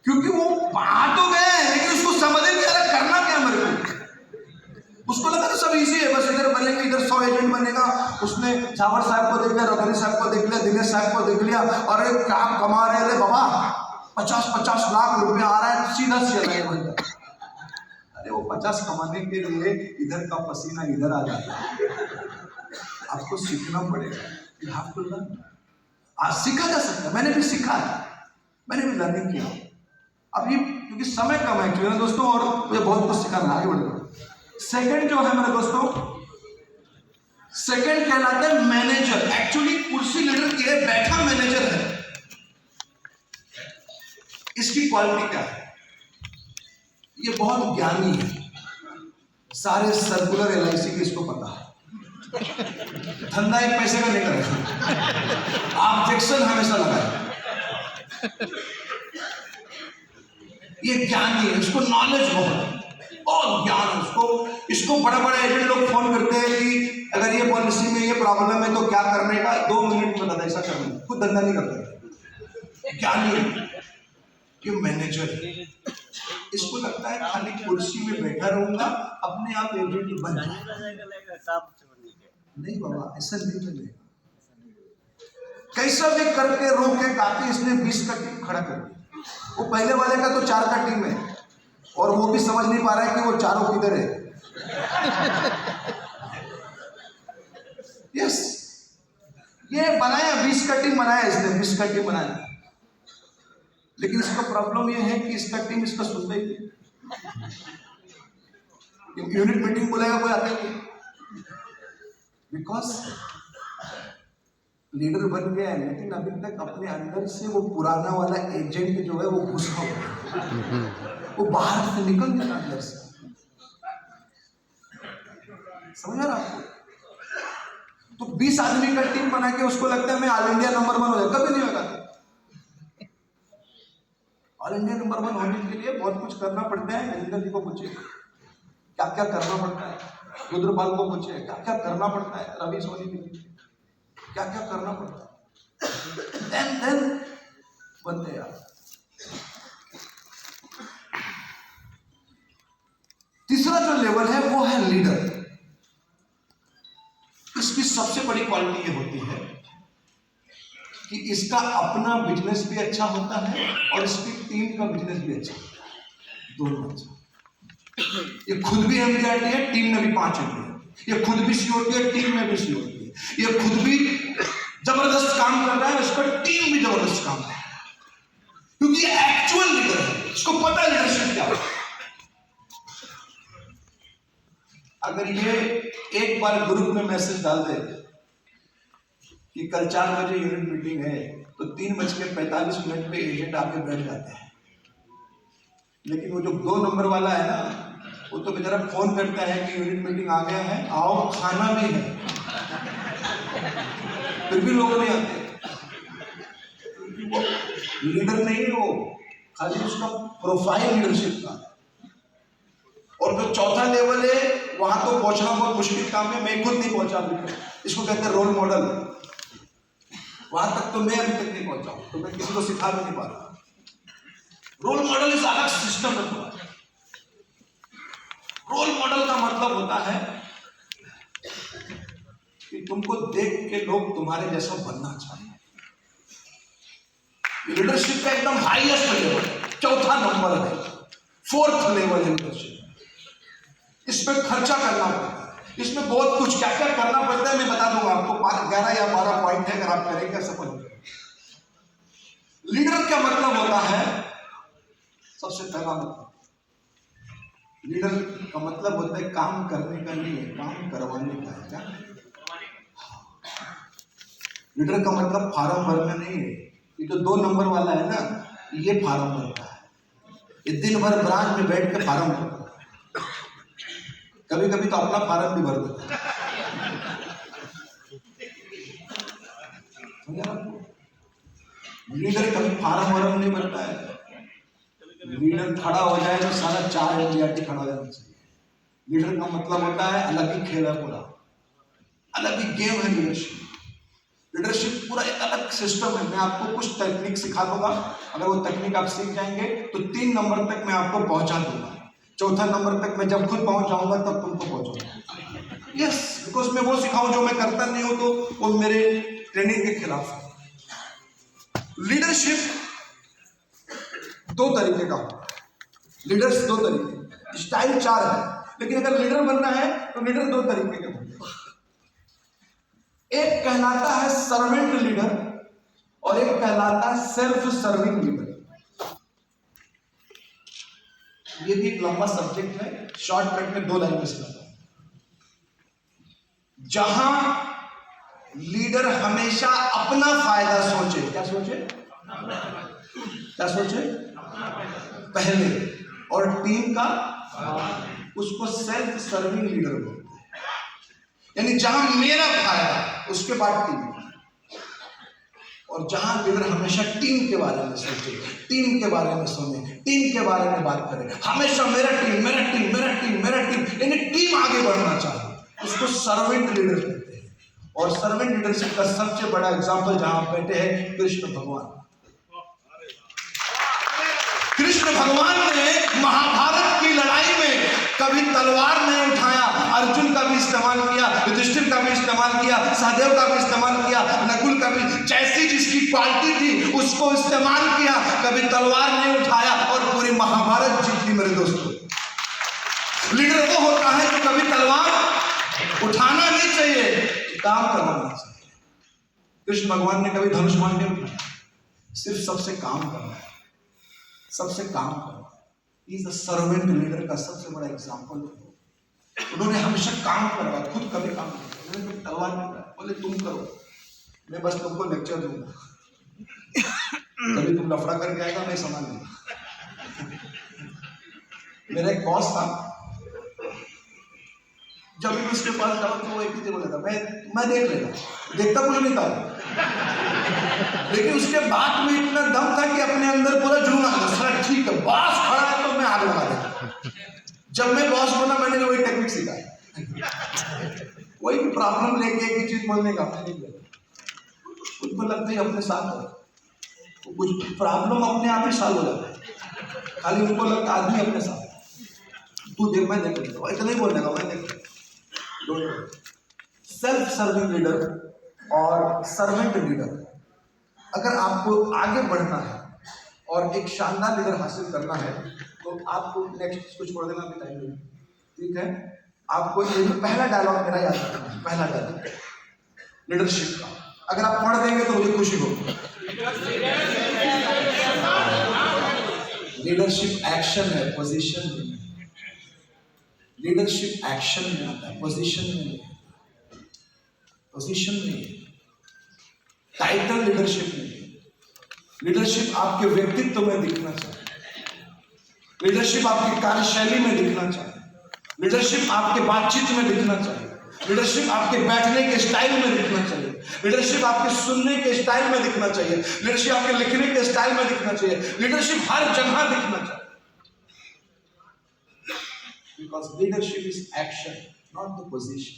क्योंकि वो आ तो गए, लेकिन उसको समझ नहीं आ रहा करना क्या मेरे को। उसको लगा तो सब इजी है, बस इधर बनेंगे, इधर 100 एजेंट बनेगा। उसने झावर साहब को देख लिया, रतनी साहब को देख लिया, दिनेश साहब को देख लिया, अरे क्या कमा रहे थे बाबा, 50-50 लाख रुपया आ रहा है, सीधा सीएलआई बन जाए। अरे वो 50 कमाने के लिए इधर का पसीना इधर आ जाता है। आपको सीखना पड़ेगा, आपको आज सीखा जा सकता है। मैंने भी सीखा है, मैंने भी लर्निंग किया। अब ये क्योंकि समय कम है एक्चुअली दोस्तों, और मुझे बहुत कुछ सिखाना, आगे बढ़ेगा। सेकंड जो है मेरे दोस्तों, सेकंड कहलाता है मैनेजर। एक्चुअली कुर्सी लीडर की है, बैठा मैनेजर है। इसकी क्वालिटी क्या है? ये बहुत ज्ञानी है, सारे सर्कुलर एलआईसी के इसको पता है, धंधा एक पैसे का नहीं करेगा, ऑब्जेक्शन हमेशा लगाए। ये ज्ञानी है, इसको नॉलेज बहुत ज्ञान है उसको। इसको बड़े एजेंट लोग फोन करते हैं कि अगर ये पॉलिसी में ये प्रॉब्लम है तो क्या करने का, 2 मिनट में बता ऐसा करना, खुद धंधा नहीं करता। ज्ञानी है, ये मैनेजर है। इसको लगता है खाली कुर्सी में बैठा रहूंगा, अपने आप एजेंट बन जाएगा। नहीं बाबा, ऐसा नहीं चलेगा। कैसा भी करके रोके काके इसने 20 का टीम खड़ा कर दिया। वो पहले वाले का तो 4 का टीम है, और वो भी समझ नहीं पा रहा है कि वो चारों किधर है। यस, ये बनाया 20 का टीम बनाया इसने, 20 का टीम बनाया, लेकिन इसका प्रॉब्लम ये है कि इसका टीम इसका सुनता ही नहीं। यूनिट मीटिंग बोलेगा कोई आता नहीं, बिकॉज लीडर बन गया है, लेकिन अभी तक अपने अंदर से वो पुराना वाला एजेंट जो है वो घुसा हुआ है। वो बाहर से निकल नहीं रहा अंदर से। समझ रहा आपको? तो 20 आदमी का टीम बना के उसको लगता है मैं ऑल इंडिया नंबर 1 हो जाए, कभी नहीं होगा। ऑल इंडिया नंबर 1 होने के लिए बहुत कुछ करना पड़ता है। नरेंद्र जी को पूछिए क्या क्या करना पड़ता है, रुद्रपाल को पूछिए क्या क्या करना पड़ता है, रवि सोनी के लिए क्या क्या करना पड़ता है, देन बनते हैं आप। तीसरा जो लेवल है वो है लीडर। इसकी सबसे बड़ी क्वालिटी ये होती है कि इसका अपना बिजनेस भी अच्छा होता है और इसकी टीम का बिजनेस भी अच्छा होता है, दोनों अच्छा। ये खुद भी एमडीआरटी है, टीम में भी 5 एमडी है। ये खुद भी सीओटी है, टीम में भी सीओटी है। ये खुद भी जबरदस्त काम कर रहा है, इसका टीम भी जबरदस्त काम कर रहा है, क्योंकि ये एक्चुअल लीडर है, इसको पता है लीडरशिप क्या है। अगर ये एक बार ग्रुप में मैसेज डाल दे कि कल 4 बजे यूनिट मीटिंग है, तो 3:45 पे एजेंट आके बैठ जाते हैं। लेकिन वो जो 2 नंबर वाला है ना, वो तो बेचारा फोन करता है कि यूनिट मीटिंग आ गया है, आओ खाना भी है, फिर भी लोग नहीं आते। वो लीडर नहीं है, वो खाली उसका प्रोफाइल लीडरशिप का। और जो चौथा लेवल है वहां तो पहुंचना बहुत मुश्किल काम है, मैं खुद नहीं पहुंचा अभी। इसको कहते हैं रोल मॉडल। वहां तक तो मैं अभी तक नहीं पहुंचा हूं, तो मैं किसी को सिखा भी नहीं पा रहा। रोल मॉडल इस अलग सिस्टम में हुआ। रोल मॉडल का मतलब होता है कि तुमको देख के लोग तुम्हारे जैसा बनना चाहिए। लीडरशिप का एकदम हाईएस्ट लेवल है, चौथा नंबर है, 4th लेवल है लीडरशिप। इसमें खर्चा करना पड़ता है, इसमें बहुत कुछ क्या क्या करना पड़ता है मैं बता दूंगा आपको। 11 या 12 पॉइंट है, अगर आप करेंगे सफल हो जाएंगे। लीडर का मतलब होता है, सबसे पहला मतलब लीडर का मतलब होता है काम करने का नहीं है, काम करवाने का है। क्या लीडर का मतलब फार्म भरना नहीं है। ये जो 2 नंबर वाला है ना, ये फार्म भरता है, ये दिन भर ब्रांच में बैठ के फार्म भरता है। कभी कभी तो अपना फार्म भी भर देता है। लीडर कभी फार्म वार्म नहीं भरता है। लीडर खड़ा हो जाए तो सारा 4 एमडीआरटी खड़ा हो जाना चाहिए। लीडर का मतलब होता है अलग ही खेल है, पूरा अलग ही गेम है लीडरशिप। लीडरशिप पूरा एक अलग सिस्टम है। मैं आपको कुछ टेक्निक सिखा दूंगा, अगर वो टेक्निक आप सीख जाएंगे तो 3 नंबर तक मैं आपको पहुंचा दूंगा। 4था नंबर तक मैं जब खुद पहुंच जाऊंगा तब तुमको पहुंचाऊंगा। यस, बिकॉज मैं वो सिखाऊं जो मैं करता नहीं हूं, तो वो मेरे ट्रेनिंग के खिलाफ है। लीडरशिप 2 तरीके का होता है। लीडर्स 2 तरीके, स्टाइल 4 है, लेकिन अगर लीडर बनना है तो लीडर 2 तरीके के होते हैं। एक कहलाता है सर्वेंट लीडर और एक कहलाता है सेल्फ सर्विंग लीडर। ये भी एक लंबा सब्जेक्ट है, शॉर्टकट में 2 लाइन में समझाता हूं। जहां लीडर हमेशा अपना फायदा सोचे, क्या सोचे, क्या सोचे पहले, और टीम का, उसको सेल्फ सर्विंग लीडर बोलते हैं। यानी जहां मेरा फायदा उसके बाद टीम, और जहां लीडर हमेशा टीम के बारे में सोचे, टीम के बारे में सुने, टीम के बारे में बात करे, हमेशा मेरा टीम मेरा टीम मेरा टीम मेरा टीम, यानी टीम आगे बढ़ना चाहिए, उसको सर्वेंट लीडर कहते हैं। और सर्वेंट लीडरशिप का सबसे बड़ा एग्जाम्पल जहां बैठे हैं कृष्ण भगवान। कृष्ण भगवान ने महाभारत की लड़ाई में कभी तलवार नहीं उठाया, अर्जुन का भी इस्तेमाल किया, युधिष्ठिर का भी इस्तेमाल किया, सहदेव का भी इस्तेमाल किया, नकुल का भी, जैसी जिसकी क्वालिटी थी उसको इस्तेमाल किया, कभी तलवार नहीं उठाया और पूरी महाभारत जीत ली। मेरे दोस्तों, लीडर वो होता है कि कभी तलवार उठाना नहीं चाहिए, काम करवाना चाहिए। कृष्ण भगवान ने कभी धनुष बाण नहीं उठाया, सिर्फ सबसे काम करना है, सबसे काम करना। इज अ सर्वेंट लीडर का सबसे बड़ा एग्जाम्पल है। उन्होंने हमेशा काम करवाया, खुद कभी काम नहीं किया। उन्होंने कभी तलवार नहीं उठाया, बोले तुम करो, मैं बस तुमको लेक्चर दूंगा, कभी तुम लफड़ा करके आएगा मैं संभाल लूंगा। मेरा एक बॉस था, जब भी उसके पास जाओ तो वो एक ही बोला था, मैं देख लेगा, देखता कुछ नहीं था, लेकिन उसके बात में इतना दम था कि अपने अंदर पूरा जुनून आ गया, सर ठीक है बॉस खड़ा है तो मैं आग लगा देता। जब मैं बॉस बना मैंने वही टेक्निक सीखा, कोई भी प्रॉब्लम लेके एक ही चीज बोलने का उनको लगता है अपने साथ है, तो कुछ प्रॉब्लम अपने आप ही सॉल्व हो जाता है, खाली उनको लगता आदमी अपने साथ, तू देख मैं देख लेता हूँ, इतना ही बोलने का, मैं देख सेल्फ सर्विंग लीडर और सर्वेंट लीडर, अगर आपको आगे बढ़ना है और एक शानदार लीडर हासिल करना है तो आपको नेक्स्ट कुछ पढ़ देना भी टाइम, ठीक है। आपको ये पहला डायलॉग मेरा याद रखना है, पहला डायलॉग लीडरशिप का, अगर आप पढ़ देंगे तो मुझे खुशी होगी। लीडरशिप एक्शन है, पोजीशन में। लीडरशिप एक्शन में आता है, पोजीशन में नहीं, पोजीशन में, टाइटल लीडरशिप में। लीडरशिप आपके व्यक्तित्व में दिखना चाहिए, लीडरशिप आपकी कार्यशैली में दिखना चाहिए, लीडरशिप आपके बातचीत में दिखना चाहिए, लीडरशिप आपके बैठने के स्टाइल में दिखना चाहिए, लीडरशिप आपके सुनने के स्टाइल में दिखना चाहिए, लीडरशिप आपके लिखने के स्टाइल में दिखना चाहिए, लीडरशिप हर जगह दिखना चाहिए। Because leadership is action, not the position.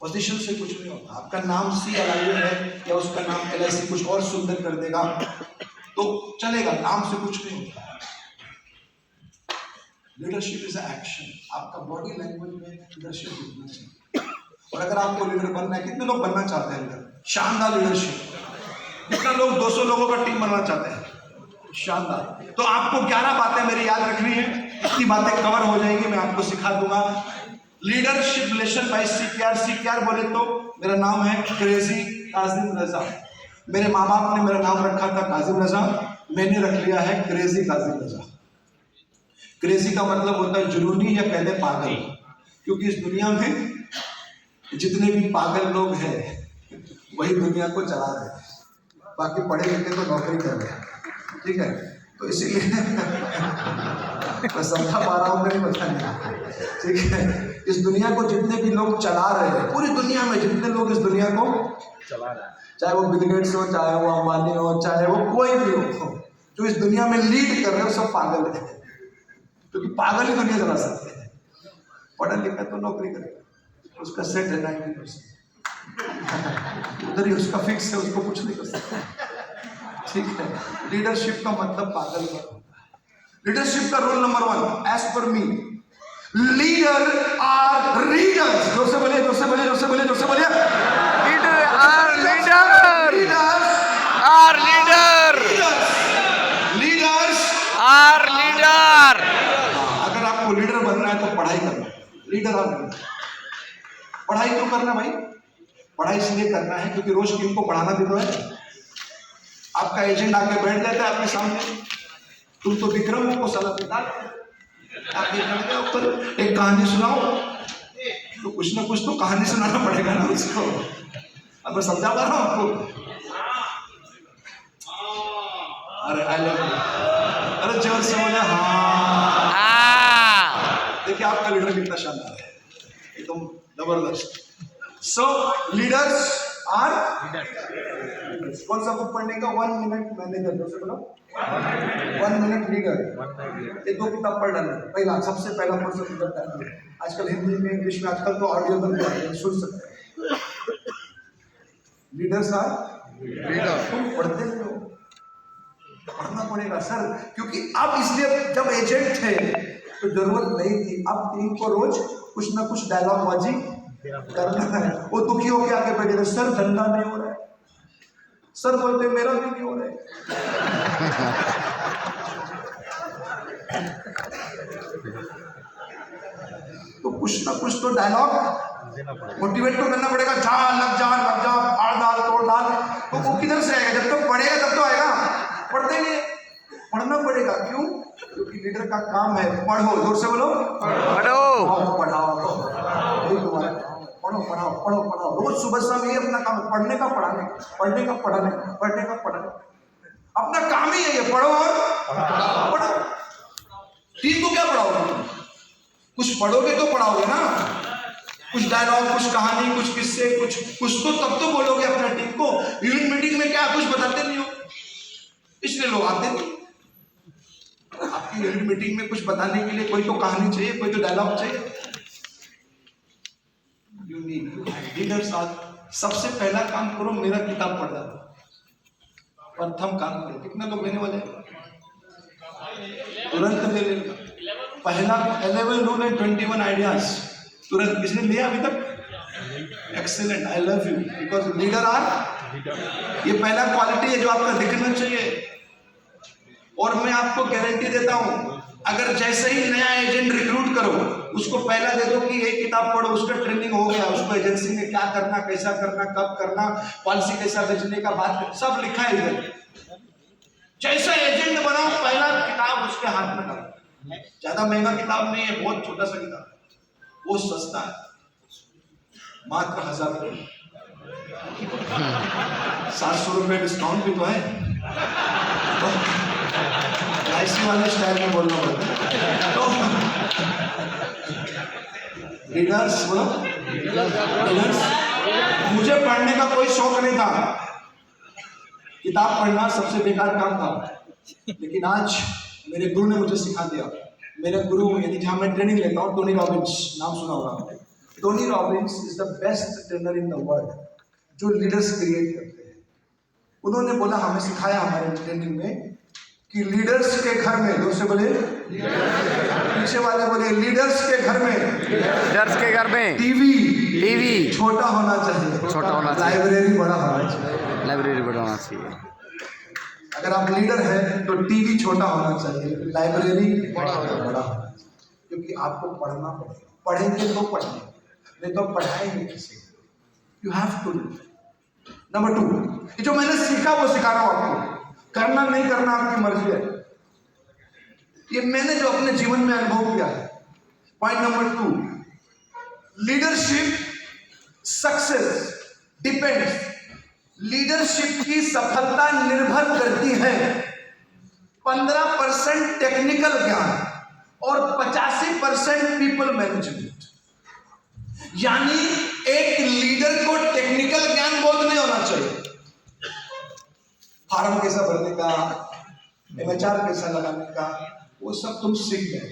Position से कुछ नहीं होता। आपका नाम सी अलाइव है या उसका नाम LIC कुछ और सुंदर कर देगा तो चलेगा, नाम से कुछ नहीं होता। लीडरशिप इज एक्शन, आपका बॉडी लैंग्वेज में लीडरशिप दिखना चाहिए। और अगर आपको लीडर बनना है, कितने लोग बनना चाहते हैं लीडर? शानदार लीडरशिप, कितना लोग 200 लोगों का टीम बनना चाहते हैं? शानदार। तो आपको 11 बातें मेरी याद रखनी है, इतनी बातें कवर हो जाएंगी, मैं आपको सिखा दूंगा। Leadership lesson bye CKR। CKR बोले तो मेरा नाम है क्रेजी काजिम रजा, मेरे माँ बाप ने मेरा नाम रखा था काजिम रजा, मैंने रख लिया है क्रेजी काजिम रजा। क्रेजी का मतलब होता है जुनूनी या कहते पागल, क्योंकि इस दुनिया में जितने भी पागल लोग हैं वही दुनिया को चला रहे हैं, बाकी पढ़े लिखे तो नौकरी कर रहे हैं, ठीक है। तो इसीलिए मैं समझा पा रहा हूँ, नहीं पता नहीं, ठीक है। इस दुनिया को जितने भी लोग चला रहे हैं, पूरी दुनिया में जितने लोग इस दुनिया को चला रहे हैं, चाहे वो बिल गेट्स हो, चाहे वो अंबानी हो, चाहे वो कोई भी हो, जो इस दुनिया में लीड कर रहे हो सब पागल है, क्योंकि पागल ही दुनिया चला सकते हैं। पढ़ा लिखा तो नौकरी करेगा, उसका सेट है 90%, उधर ही उसका फिक्स है, उसको कुछ नहीं कर सकता, ठीक है। लीडरशिप का मतलब पागल का। लीडरशिप का rule number 1 as per me, leader are readers. जोर से बोलिए, जोर से बोलिए, जोर से बोलिए, जोर से बोलिए। Leader are leader, leaders are leader, leaders are leader. अगर आपको लीडर बनना है तो पढ़ाई करना, लीडर आर लीडर। पढ़ाई क्यों करना भाई? पढ़ाई इसलिए करना है क्योंकि रोज टीम को पढ़ाना भी तो है। आपका एजेंट आके बैठ जाता है आपके सामने, तुम तो विक्रम हो को साला पिता, आप ऊपर एक कहानी सुनाओ, तो कुछ ना कुछ तो कहानी सुनाना पड़ेगा ना उसको। अब मैं समझा पा रहा हूँ आपको? अरे अरे जोर से बोले हाँ। देखिए आपका लीडर कितना शानदार है, एकदम जबरदस्त। सो लीडर्स आर, कौन सा बुक पढ़ने का? 1 मिनट मैनेजर, जो से बोलो 1 मिनट लीडर। ये 2 किताब पढ़ डालना, पहला सबसे पहला पर्सन करता है। आजकल हिंदी में, इंग्लिश में, आजकल तो ऑडियो बन गया है, सुन सकते हैं। Leaders are leader. तुम पढ़ते नहीं हो, पढ़ना पड़ेगा सर, क्योंकि अब इसलिए जब एजेंट थे तो जरूरत नहीं थी, अब टीम को रोज कुछ ना कुछ डायलॉग बाजी करना है। वो दुखी होकर आगे बैठे थे, सर धंधा नहीं हो रहा है, सर बोलते मेरा भी नहीं हो रहा है। तो कुछ ना कुछ तो डायलॉग मोटिवेट तो करना पड़ेगा, जा लग जा लग जा, फाड़ डाल तोड़ डाल। तो वो किधर से आएगा? जब तक पढ़ेगा तब तो आएगा, पढ़ते नहीं, पढ़ना पड़ेगा। क्यों? क्योंकि लीडर का काम है पढ़ो, जोर से बोलो पढ़ो, पढ़ाओ, पढ़ो पढ़ाओ पढ़ो पढ़ाओ। रोज सुबह शाम ये अपना काम है, पढ़ने का पढ़ाने, पढ़ने का पढ़ाने, पढ़ने का पढ़ाने, अपना काम ही है ये, पढ़ो और पढ़ो। टीम को क्या पढ़ाओगे तुम? कुछ पढ़ोगे तो पढ़ाओगे ना, कुछ डायलॉग, कुछ कहानी, कुछ किस्से, कुछ तो तब तो बोलोगे अपना टीम को। यूनिट मीटिंग में क्या कुछ बताते नहीं हो, इसलिए लोग आते नहीं। आपकी यूनिट मीटिंग में कुछ बताने के लिए कोई तो कहानी चाहिए, कोई तो डायलॉग चाहिए। You need leaders. सबसे पहला काम करो, मेरा किताब पढ़ना, प्रथम काम करो। कितने लोग लेने वाले हैं? तुरंत ले लेगा। पहला 11 रूल एंड 21 आइडियाज तुरंत। किसने लिया अभी तक? Excellent, I love you, because leader are, ये पहला क्वालिटी है जो आपका दिखना चाहिए। और मैं आपको गारंटी देता हूं, अगर जैसे ही नया एजेंट रिक्रूट करो, उसको पहला दे दो कि एक किताब पढ़ो, उसका ट्रेनिंग हो गया, उसको एजेंसी में क्या करना, कैसा करना, कब करना, पॉलिसी कैसा बेचने का, बात सब लिखा है इधर। जैसा एजेंट बनाओ, पहला किताब उसके हाथ में डालो। ज्यादा महंगा किताब नहीं है, बहुत छोटा सा किताब, वो सस्ता है, मात्र 1000 रुपये। 700 रुपये डिस्काउंट भी तो है, तो ऐसी वाले स्टाइल में बोलना पड़ता है। तो लीडर्स बोलो, लीडर्स। मुझे पढ़ने का कोई शौक नहीं था, किताब पढ़ना सबसे बेकार काम था, लेकिन आज मेरे गुरु ने मुझे सिखा दिया। मेरे गुरु यानी जहाँ मैं ट्रेनिंग लेता हूँ, टोनी रॉबिन्स, नाम सुना होगा आपने। Tony Robbins is the best trainer in the world, जो लीडर्स क्रिएट करते हैं। उन्होंने बोला, हमें सिखाया हमारे ट्रेनिंग में कि लीडर्स के घर में, जोर से बोले, पीछे वाले बोले, लीडर्स के घर में, लीडर्स के घर में टीवी छोटा होना चाहिए, छोटा होना चाहिए, लाइब्रेरी बड़ा होना चाहिए, लाइब्रेरी बड़ा होना चाहिए। अगर आप लीडर हैं तो टीवी छोटा होना चाहिए, लाइब्रेरी बड़ा होना चाहिए, क्योंकि आपको पढ़ना पड़ेगा। पढ़ेंगे तो पढ़ेंगे, नहीं तो पढ़ाएंगे किसी। You have to. नंबर 2, जो मैंने सीखा वो सिखा रहा हूं आपको। करना नहीं करना आपकी मर्जी है, ये मैंने जो अपने जीवन में अनुभव किया है। Point number 2, leadership success depends, leadership की सफलता निर्भर करती है 15% टेक्निकल ज्ञान और 85% पीपल मैनेजमेंट। यानी एक लीडर को टेक्निकल ज्ञान बहुत नहीं होना चाहिए, फार्म कैसा भरने का, एमएचआर कैसा लगाने का, वो सब तुम सीख गए,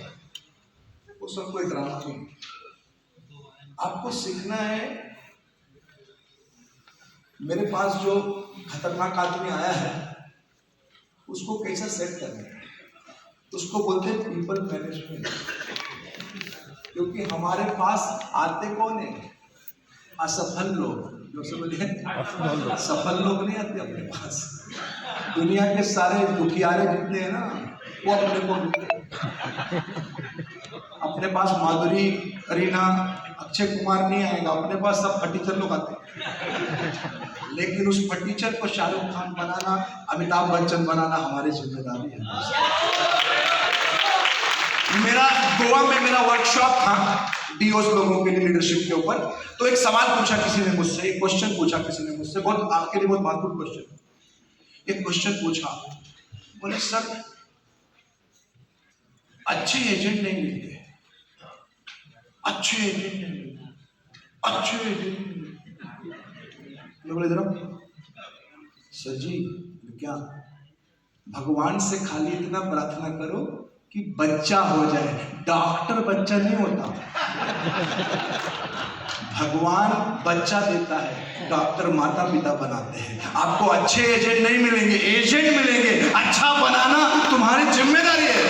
वो सब कोई ड्रामा नहीं। आपको सीखना है। मेरे पास जो खतरनाक आदमी आया है, उसको कैसा सेट करना है, उसको बोलते हैं पीपल मैनेजमेंट। क्योंकि हमारे पास आते कौन है? असफल लोग, जो से बोलिए सफल लोग नहीं आते अपने पास। दुनिया के सारे दुखियारे जितने हैं ना, वो अपने को मिलते। अपने पास माधुरी, करीना, अक्षय कुमार नहीं आएगा, अपने पास सब फटीचर लोग आते हैं। लेकिन उस फटीचर को शाहरुख खान बनाना, अमिताभ बच्चन बनाना हमारी जिम्मेदारी है। मेरा गोवा में मेरा वर्कशॉप था डीओस लोगों के लिए लीडरशिप के ऊपर। तो एक सवाल पूछा किसी ने मुझसे, एक क्वेश्चन पूछा किसी ने मुझसे, बहुत आपके लिए बहुत महत्वपूर्ण क्वेश्चन। एक क्वेश्चन पूछा, बोले सर अच्छे एजेंट नहीं मिलते, अच्छे एजेंट नहीं मिलते, अच्छे एजेंट नहीं मिलते। बोले जरा सर जी क्या, भगवान से खाली इतना प्रार्थना करो कि बच्चा हो जाए। डॉक्टर बच्चा नहीं होता, भगवान बच्चा देता है, डॉक्टर माता पिता बनाते हैं। आपको अच्छे एजेंट नहीं मिलेंगे, एजेंट मिलेंगे। अच्छा बनाना तुम्हारी जिम्मेदारी है।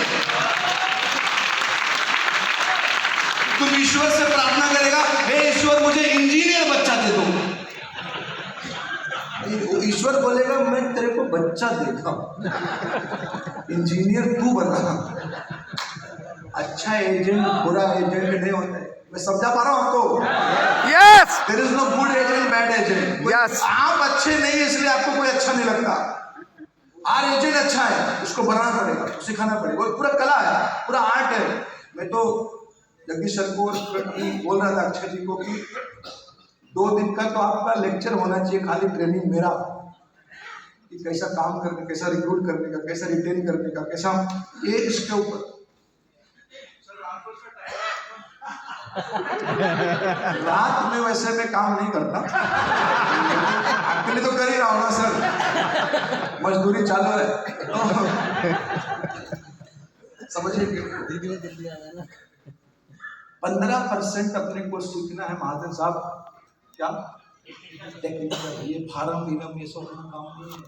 तुम ईश्वर से प्रार्थना करेगा, हे ईश्वर मुझे इंजीनियर बच्चा दे दो, ईश्वर बोलेगा मैं तेरे को बच्चा देखा, इंजीनियर तू बना। अच्छा एजेंट बुरा एजेंट नहीं होता है। मैं समझा पा रहा हूं आपको? Yes, there is no good agent bad agent. Yes, आप अच्छे नहीं है इसलिए आपको कोई अच्छा नहीं लगता। आर एजेंट अच्छा है, उसको बनाना पड़ेगा, सिखाना पड़ेगा, वो पूरा कला है, पूरा आर्ट है। मैं तो जगदीश सर को बोल रहा था, अक्षय जी को, कि 2 दिन का तो आपका लेक्चर होना चाहिए, खाली ट्रेनिंग मेरा, कि कैसा काम करने, कैसा रिक्रूट करने का, कैसा रिटेन करने का, कैसा, ये इसके ऊपर। रात में वैसे मैं काम नहीं करता, आपके लिए तो कर ही रहा हूँ ना सर, मजदूरी चालू है। समझिए 15% अपने को सीखना है महाजन साहब। क्या टेक्निकल, ये फार्म बीनम ये सब काम नहीं है।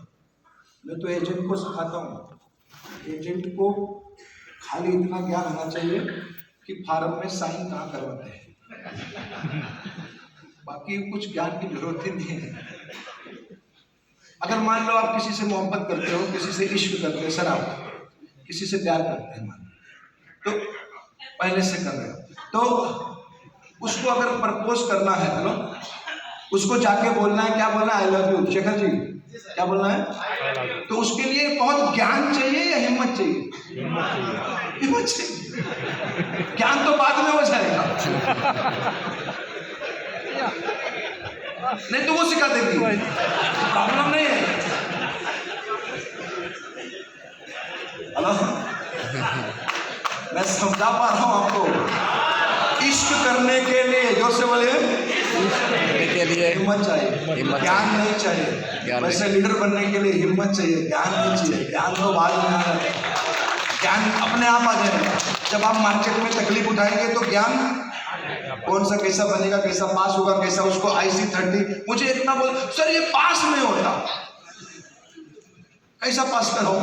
मैं तो एजेंट को सिखाता हूँ, एजेंट को खाली इतना ज्ञान होना चाहिए कि फार्म में साइन कहाँ करवाते हैं, बाकी कुछ ज्ञान की जरूरत ही नहीं है। अगर मान लो आप किसी से मोहब्बत करते हो, किसी से इश्क करते हो, सर आप किसी से प्यार करते हैं, मान तो पहले से कर रहे हो, तो उसको अगर प्रपोज करना है, हेलो, उसको जाके बोलना है, क्या बोलना है, आई लव यू शेखर जी, क्या बोलना है, तो उसके लिए बहुत ज्ञान चाहिए या हिम्मत चाहिए? हिम्मत चाहिए, ज्ञान तो बाद में हो जाएगा। नहीं तो वो सिखा देगी, प्रॉब्लम नहीं है। हेलो, मैं समझा पा रहा हूं आपको। इश्क करने के लिए, जोर से बोलिए, के लिए हिम्मत चाहिए, ज्ञान नहीं चाहिए। वैसे लीडर बनने के लिए हिम्मत चाहिए, ज्ञान नहीं चाहिए। ज्ञान तो बाद में आ जाता है, ज्ञान अपने आप आ जाएगा। जब आप मार्केट में तकलीफ उठाएंगे तो ज्ञान कौन सा कैसा बनेगा, कैसा पास होगा, कैसा उसको IC30, मुझे इतना बोल सर ये पास नहीं होता, कैसा पास करो?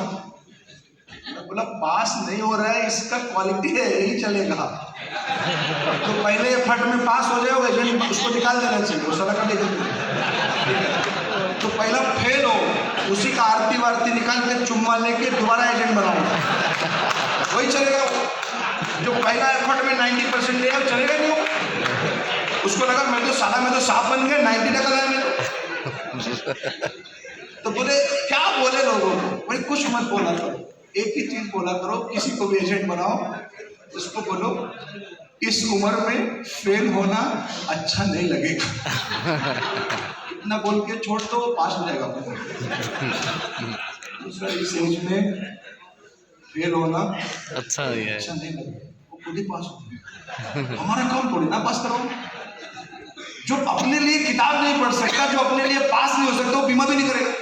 बोला पास नहीं हो रहा है, इसका क्वालिटी है, यही चलेगा। तो पहले फट में पास हो जाए, एजेंट उसको निकाल देना चाहिए, वो सारा कर तो पहला फेल हो, उसी का आरती वारती निकाल के चुम्मा लेके दोबारा एजेंट बनाओ, वही चलेगा। जो पहला एफर्ट में 90% ले आया, चलेगा नहीं वो। उसको लगा मैं तो साला, मैं तो सांप बन गया, 90 लाया मैं तो बोले क्या बोले लोगों को, भाई कुछ मत बोला करो, एक ही चीज बोला करो, किसी को भी एजेंट बनाओ, उसको बोलो इस उम्र में फेल होना अच्छा नहीं लगेगा। इतना बोल के छोड़ दो, पास हो जाएगा। दूसरा, इस एज में फेल होना अच्छा नहीं लगेगा, वो खुद ही पास हो जाएगा। हमारा काम थोड़ी ना पास करो। जो अपने लिए किताब नहीं पढ़ सकता, जो अपने लिए पास नहीं हो सकता, वो बीमा भी नहीं करेगा।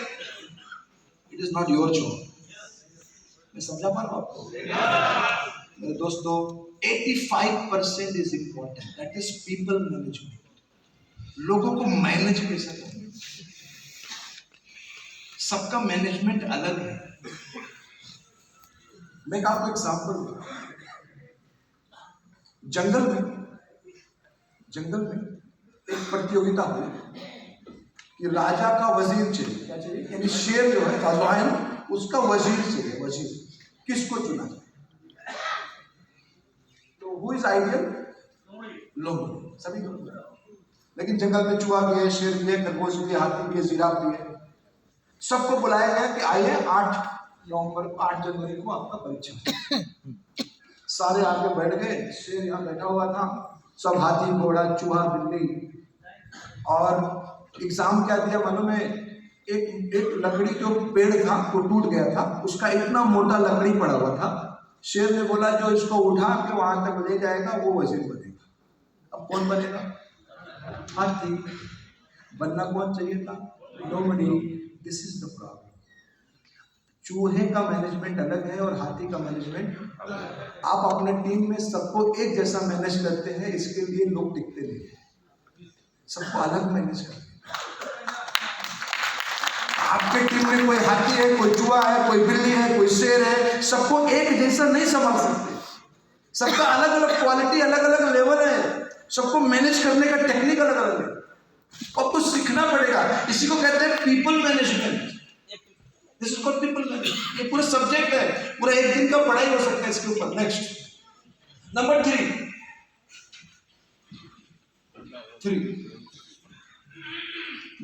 It is not your job. मैं समझा पा रहा हूं आपको मेरे दोस्तों। 85% is important, that is people management. लोगों को मैनेज कैसे करना, सबका मैनेजमेंट अलग है। मैं आपको एग्जांपल दूं, जंगल में एक प्रतियोगिता हुई कि राजा का वजीर चाहिए, क्या चाहिए, यानी शेर जो है राजा है उसका वजीर चाहिए। वजीर किसको चुना जाए? तो हु इज आइडियल? लोग, सभी लोग। लेकिन जंगल में चूहा भी है, शेर भी है, खरगोश भी है, हाथी भी है, जिराफ भी है। सबको बुलाया गया कि आइए 8 जनवरी को आपका परीक्षा। सारे आके बैठ गए, शेर यहाँ बैठा हुआ था, सब हाथी, घोड़ा, चूहा, बिल्ली। और एग्जाम क्या दिया मालूम है? एक लकड़ी जो पेड़ था वो टूट गया था, उसका इतना मोटा लकड़ी पड़ा हुआ था। शेर ने बोला जो इसको उठा के वहां तक ले जाएगा वो वजीर बनेगा। अब कौन बनेगा? हाथी। बनना कौन चाहिए था? Nobody. This is the problem. चूहे का मैनेजमेंट अलग है और हाथी का मैनेजमेंट। आप अपने टीम में सबको एक जैसा मैनेज करते हैं, इसके लिए लोग टिकते नहीं हैं, सबको अलग मैनेज करते हैं। आपके टीम में कोई हाथी है, कोई चूहा है, कोई बिल्ली है, कोई शेर है, सबको एक जैसा नहीं संभाल सकते। सबका अलग अलग क्वालिटी, अलग अलग लेवल है, सबको मैनेज करने का टेक्निक अलग अलग है। आपको सीखना पड़ेगा। इसी को कहते हैं people management. This is called people management. ये पूरा सब्जेक्ट है, पूरा एक दिन का पढ़ाई हो सकता है इसके ऊपर। नेक्स्ट, नंबर 3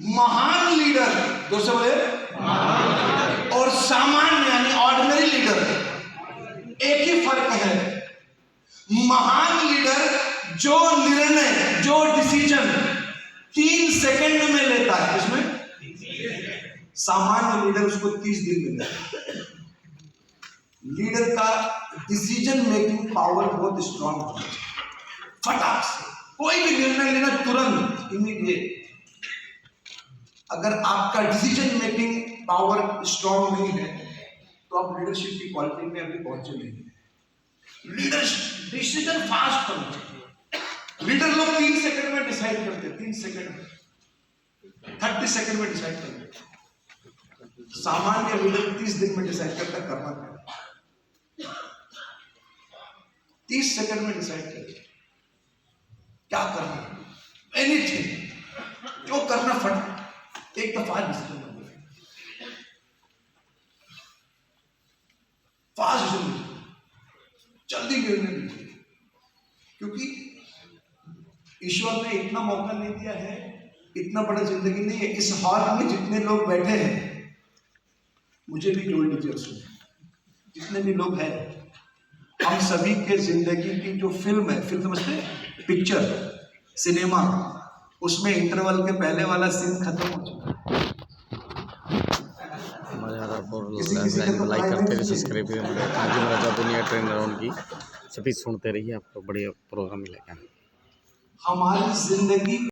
महान लीडर, दोस्तों बोले, और सामान्य यानी ऑर्डिनरी लीडर, एक ही फर्क है। महान लीडर जो निर्णय, जो डिसीजन 3 सेकंड में लेता है, इसमें सामान्य लीडर उसको 30 दिन में लेता है। लीडर का डिसीजन मेकिंग पावर बहुत स्ट्रांग होता है, फटाक से कोई भी निर्णय लेना तुरंत, इमीडिएट। अगर आपका डिसीजन मेकिंग पावर स्ट्रॉन्ग नहीं है तो आप लीडरशिप की क्वालिटी में अभी पहुंचे नहीं। लीडरशिप डिसीजन फास्ट होना चाहिए। लीडर लोग 3 सेकंड में डिसाइड करते हैं, 3 सेकंड में, 30 सेकंड में डिसाइड करते हैं। सामान्य लीडर 30 दिन में डिसाइड करता है करना क्या। 30 सेकंड में डिसाइड करते क्या करना है, एनीथिंग जो करना फट एक दफा डिसीजन, फास्ट डिसीजन, जल्दी निर्णय लीजिए, क्योंकि ईश्वर ने इतना मौका नहीं दिया है, इतना बड़ा जिंदगी नहीं है। इस हॉल में जितने लोग बैठे हैं, मुझे भी जोड़ लीजिए उसमें, जितने भी लोग हैं, हम सभी के जिंदगी की जो फिल्म है, फिल्म समझते हैं, पिक्चर, सिनेमा, उसमें इंटरवल के पहले वाला सीन खत्म हो चुका है। लाइक करते रहिए, सब्सक्राइब करिए। काजिम रजा दुनिया ट्रेनर उनकी सभी सुनते रहिए, आपको बढ़िया प्रोग्राम मिलेगा। हमारी जिंदगी